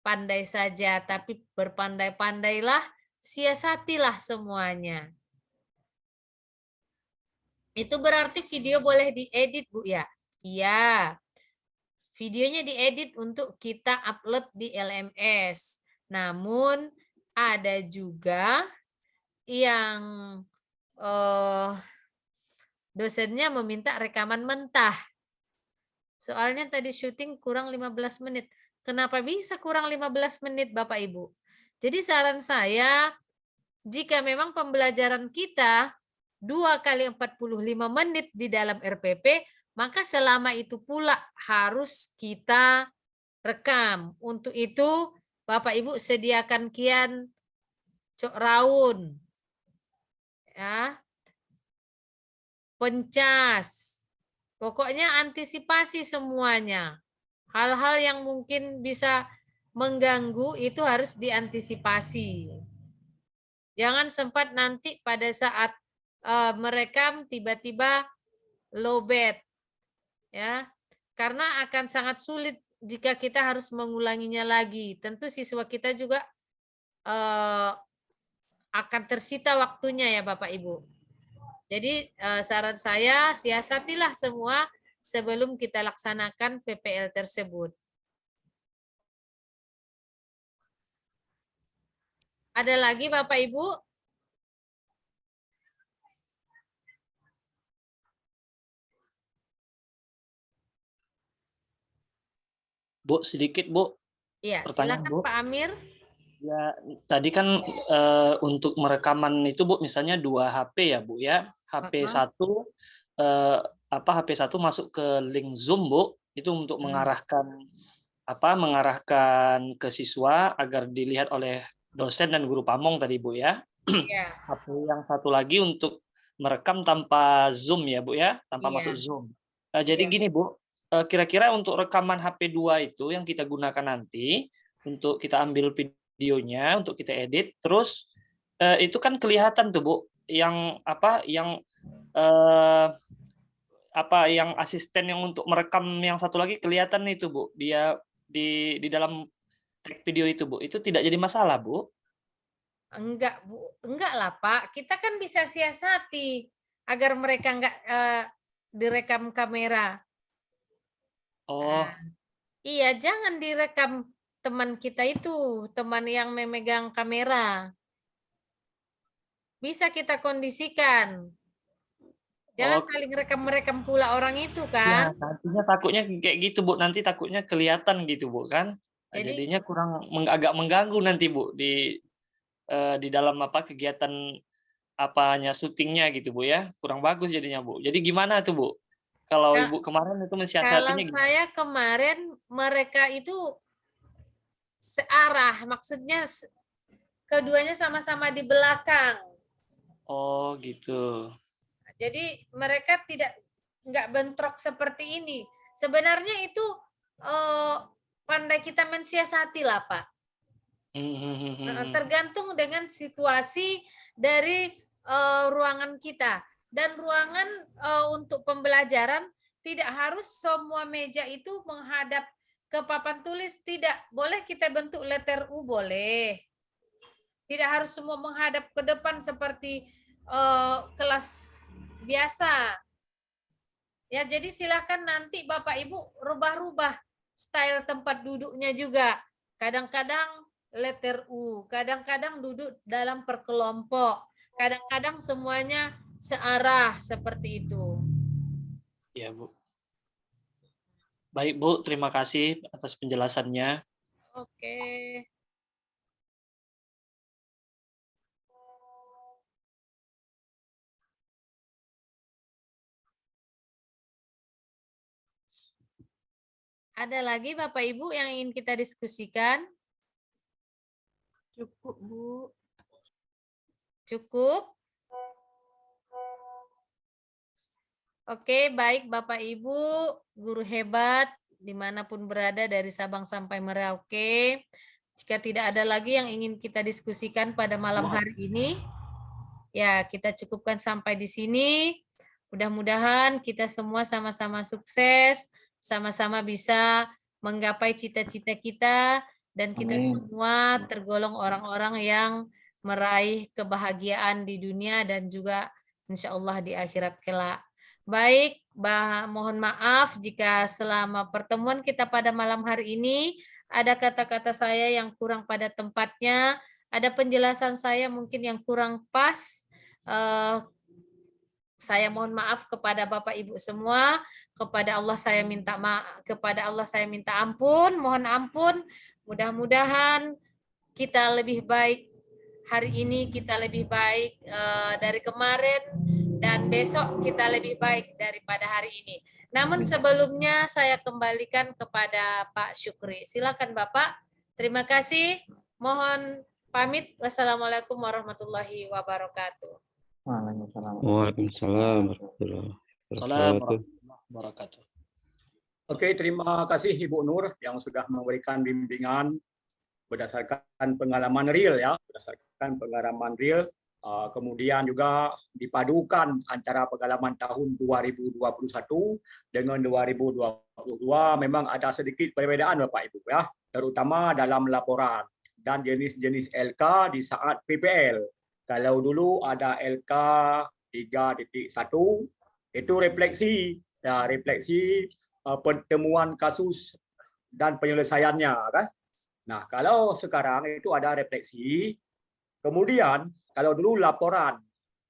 Speaker 1: pandai saja, tapi berpandai-pandailah, siasatilah semuanya. Itu berarti video boleh diedit, Bu, ya? Iya. Videonya diedit untuk kita upload di LMS. Namun, ada juga yang dosennya meminta rekaman mentah. Soalnya tadi syuting kurang 15 menit. Kenapa bisa kurang 15 menit, Bapak Ibu? Jadi saran saya, jika memang pembelajaran kita 2 kali 45 menit di dalam RPP, maka selama itu pula harus kita rekam. Untuk itu Bapak Ibu sediakan kian cok raun, ya, pencas, pokoknya antisipasi semuanya. Hal-hal yang mungkin bisa mengganggu itu harus diantisipasi. Jangan sempat nanti pada saat merekam tiba-tiba lowbat, ya, karena akan sangat sulit jika kita harus mengulanginya lagi. Tentu siswa kita juga akan tersita waktunya ya Bapak Ibu. Jadi saran saya siasatilah semua sebelum kita laksanakan PPL tersebut. Ada lagi Bapak Ibu?
Speaker 6: Bu, sedikit Bu.
Speaker 1: Iya,
Speaker 6: Pertanyaan,
Speaker 1: silakan
Speaker 6: Bu.
Speaker 1: Pak Amir.
Speaker 6: Ya, tadi kan untuk merekaman itu Bu, misalnya 2 HP ya Bu ya. HP 1 HP 1 masuk ke link Zoom Bu, itu untuk mengarahkan mengarahkan ke siswa agar dilihat oleh dosen dan guru pamong tadi Bu ya.
Speaker 1: Iya.
Speaker 6: HP yang satu lagi untuk merekam tanpa Zoom ya Bu ya, tanpa
Speaker 1: Iya.
Speaker 6: masuk Zoom. Jadi
Speaker 1: Iya.
Speaker 6: gini Bu, kira-kira untuk rekaman HP 2 itu yang kita gunakan nanti untuk kita ambil videonya, untuk kita edit, terus itu kan kelihatan tuh Bu, yang yang asisten yang untuk merekam yang satu lagi kelihatan itu Bu, dia di dalam tag video itu Bu, itu tidak jadi masalah Bu?
Speaker 1: Enggak Bu, enggak lah Pak. Kita kan bisa siasati agar mereka enggak direkam kamera.
Speaker 6: Oh.
Speaker 1: Iya, jangan direkam teman kita itu, teman yang memegang kamera. Bisa kita kondisikan. Jangan saling rekam-rekam pula orang itu kan.
Speaker 6: Ya, nantinya takutnya kayak gitu Bu, nanti takutnya kelihatan gitu Bu kan. Jadinya kurang agak mengganggu nanti Bu di dalam kegiatan syutingnya gitu Bu ya. Kurang bagus jadinya Bu. Jadi gimana tuh Bu? Kalau Ibu kemarin itu mensiasatinya
Speaker 1: Kalau saya kemarin mereka itu searah, maksudnya keduanya sama-sama di belakang.
Speaker 6: Oh gitu.
Speaker 1: Jadi mereka nggak bentrok seperti ini. Sebenarnya itu pandai kita mensiasati lah Pak. Tergantung dengan situasi dari ruangan kita. Dan ruangan untuk pembelajaran tidak harus semua meja itu menghadap ke papan tulis. Tidak, boleh kita bentuk letter U, boleh. Tidak harus semua menghadap ke depan seperti kelas biasa. Ya, jadi silakan nanti Bapak Ibu rubah-rubah style tempat duduknya juga. Kadang-kadang letter U, kadang-kadang duduk dalam perkelompok, kadang-kadang semuanya searah seperti itu.
Speaker 6: Ya Bu. Baik Bu, terima kasih atas penjelasannya.
Speaker 1: Oke. Ada lagi Bapak Ibu yang ingin kita diskusikan? Cukup Bu. Cukup? Oke, baik Bapak Ibu, guru hebat, dimanapun berada dari Sabang sampai Merauke. Jika tidak ada lagi yang ingin kita diskusikan pada malam hari ini, ya kita cukupkan sampai di sini. Mudah-mudahan kita semua sama-sama sukses, sama-sama bisa menggapai cita-cita kita, dan kita semua tergolong orang-orang yang meraih kebahagiaan di dunia dan juga insya Allah di akhirat kelak. Baik, mohon maaf jika selama pertemuan kita pada malam hari ini ada kata-kata saya yang kurang pada tempatnya, ada penjelasan saya mungkin yang kurang pas. Saya mohon maaf kepada Bapak Ibu semua, kepada Allah saya minta ampun, mohon ampun. Mudah-mudahan kita lebih baik hari ini, kita lebih baik dari kemarin, dan besok kita lebih baik daripada hari ini. Namun sebelumnya saya kembalikan kepada Pak Syukri. Silakan Bapak. Terima kasih. Mohon pamit. Wassalamualaikum warahmatullahi wabarakatuh.
Speaker 2: Waalaikumsalam.
Speaker 11: Waalaikumsalam warahmatullahi
Speaker 9: wabarakatuh. Oke, terima kasih Ibu Nur yang sudah memberikan bimbingan berdasarkan pengalaman real ya, berdasarkan pengalaman real. Kemudian juga dipadukan antara pengalaman tahun 2021 dengan 2022 memang ada sedikit perbedaan Bapak Ibu ya, terutama dalam laporan dan jenis-jenis LK di saat PPL. Kalau dulu ada LK 3.1 itu refleksi ya, refleksi pertemuan kasus dan penyelesaiannya kan. Nah, kalau sekarang itu ada refleksi. Kemudian kalau dulu laporan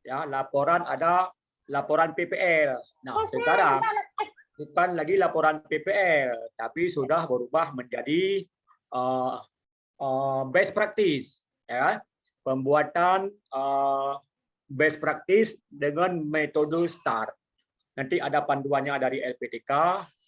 Speaker 9: ya, laporan ada laporan PPL. Nah, sekarang bukan lagi laporan PPL tapi sudah berubah menjadi best practice ya. Pembuatan best practice dengan metode STAR. Nanti ada panduannya dari LPTK,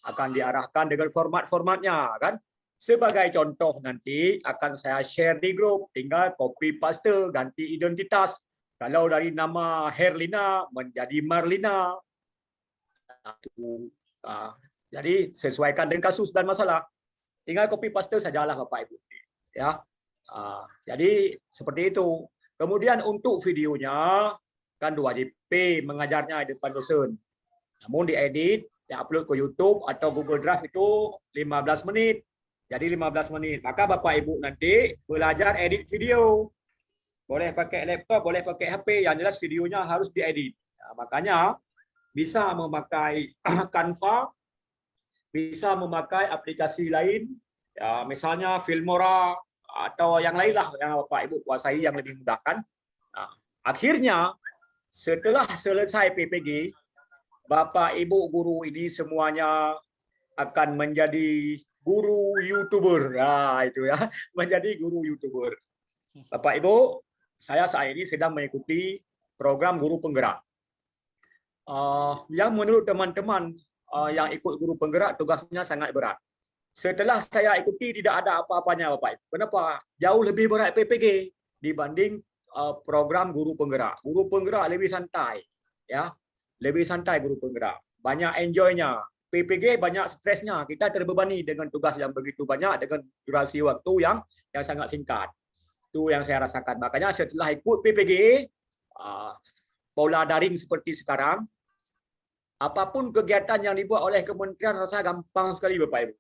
Speaker 9: akan diarahkan dengan format-formatnya kan. Sebagai contoh nanti akan saya share di grup, tinggal copy paste, ganti identitas. Kalau dari nama Herlina menjadi Marlina. Jadi sesuaikan dengan kasus dan masalah. Tinggal copy paste sajalah Bapak Ibu. Ya. Jadi seperti itu. Kemudian untuk videonya kan 2JP mengajarnya di depan dosen. Namun diedit, diupload ke YouTube atau Google Drive itu 15 menit. Jadi 15 menit. Maka Bapak Ibu nanti belajar edit video. Boleh pakai laptop, boleh pakai HP. Yang jelas videonya harus diedit. Nah, makanya bisa memakai Canva, bisa memakai aplikasi lain. Ya, misalnya Filmora atau yang lain lah yang Bapak Ibu kuasai yang lebih mudah kan. Nah, akhirnya setelah selesai PPG, Bapak Ibu guru ini semuanya akan menjadi guru YouTuber. Nah, itu ya, menjadi guru YouTuber. Bapak Ibu, saya saat ini sedang mengikuti program guru penggerak. Yang menurut teman-teman yang ikut guru penggerak tugasnya sangat berat. Setelah saya ikuti tidak ada apa-apanya Bapak Ibu. Kenapa? Jauh lebih berat PPG dibanding program guru penggerak. Guru penggerak lebih santai, ya, lebih santai guru penggerak. Banyak enjoy-nya. PPG banyak stresnya. Kita terbebani dengan tugas yang begitu banyak dengan durasi waktu yang sangat singkat. Itu yang saya rasakan. Makanya setelah ikut PPG, pola daring seperti sekarang, apapun kegiatan yang dibuat oleh kementerian rasa gampang sekali Bapak Ibu.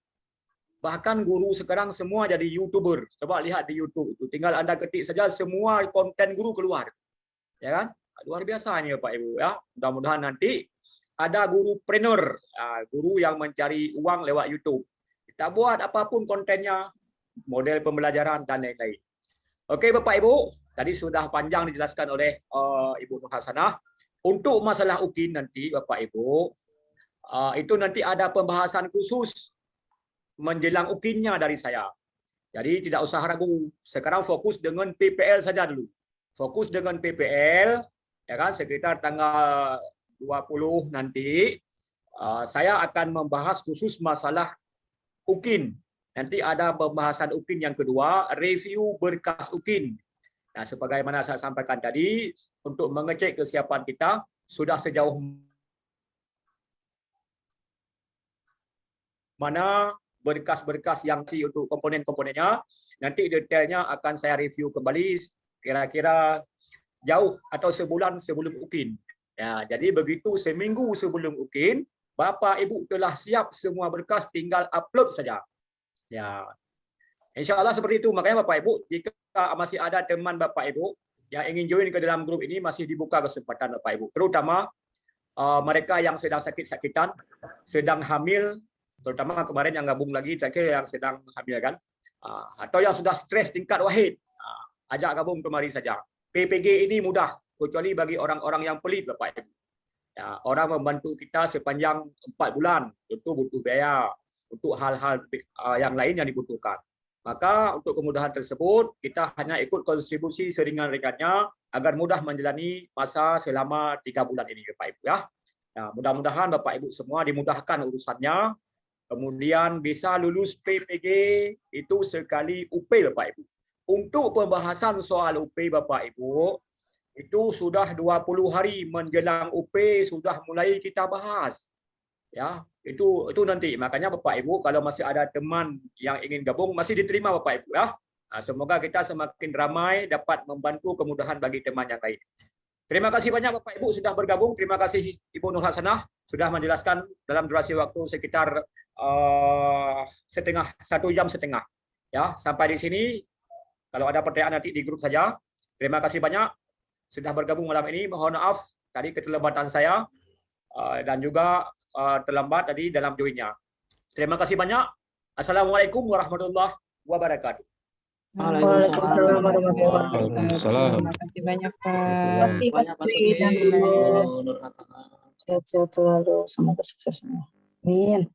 Speaker 9: Bahkan guru sekarang semua jadi YouTuber. Coba lihat di YouTube itu. Tinggal Anda ketik saja semua konten guru keluar. Ya kan? Luar biasa ini Bapak Ibu ya. Mudah-mudahan nanti ada guru-preneur, guru yang mencari uang lewat YouTube. Kita buat apapun kontennya, model pembelajaran dan lain-lain. Oke Bapak Ibu, tadi sudah panjang dijelaskan oleh Ibu Nur Hasanah. Untuk masalah UKIN nanti Bapak Ibu, itu nanti ada pembahasan khusus menjelang UKIN-nya dari saya. Jadi tidak usah ragu. Sekarang fokus dengan PPL saja dulu. Fokus dengan PPL, ya kan, sekitar tanggal 20 nanti saya akan membahas khusus masalah UKIN. Nanti ada pembahasan UKIN yang kedua, review berkas UKIN. Nah, sebagaimana saya sampaikan tadi, untuk mengecek kesiapan kita sudah sejauh mana berkas-berkas yang untuk komponen-komponennya. Nanti detailnya akan saya review kembali kira-kira jauh atau sebulan sebelum UKIN. Ya, jadi begitu seminggu sebelum UKIN, Bapak Ibu telah siap semua berkas, tinggal upload saja. Ya, insya Allah seperti itu. Makanya Bapak Ibu, jika masih ada teman Bapak Ibu yang ingin join ke dalam grup ini, masih dibuka kesempatan Bapak Ibu. Terutama mereka yang sedang sakit-sakitan, sedang hamil, terutama kemarin yang gabung lagi, terakhir yang sedang hamil kan, atau yang sudah stres tingkat wahid, ajak gabung kemari saja. PPG ini mudah, kecuali bagi orang-orang yang pelit Bapak Ibu. Ya, orang membantu kita sepanjang 4 bulan, tentu butuh biaya untuk hal-hal yang lain yang dibutuhkan. Maka untuk kemudahan tersebut, kita hanya ikut kontribusi seringan-ringannya agar mudah menjalani masa selama 3 bulan ini, Bapak Ibu ya. Nah, mudah-mudahan Bapak Ibu semua dimudahkan urusannya, kemudian bisa lulus PPG itu sekali UP, Bapak Ibu. Untuk pembahasan soal UP, Bapak Ibu, itu sudah 20 hari menjelang UP sudah mulai kita bahas. Ya, itu nanti. Makanya Bapak Ibu kalau masih ada teman yang ingin gabung masih diterima Bapak Ibu ya. Nah, semoga kita semakin ramai dapat membantu kemudahan bagi teman yang lain. Terima kasih banyak Bapak Ibu sudah bergabung. Terima kasih Ibu Nur Hasanah sudah menjelaskan dalam durasi waktu sekitar 1 jam setengah. Ya, sampai di sini. Kalau ada pertanyaan nanti di grup saja. Terima kasih banyak sudah bergabung malam ini. Mohon maaf tadi keterlambatan saya dan juga terlambat tadi dalam joinnya. Terima kasih banyak. Assalamualaikum warahmatullahi wabarakatuh.
Speaker 12: Waalaikumsalam warahmatullahi wabarakatuh.
Speaker 11: Waalaikumsalam.
Speaker 12: Terima kasih banyak Pak. Sehat-sehat selalu. Semoga sukses semua. Amin.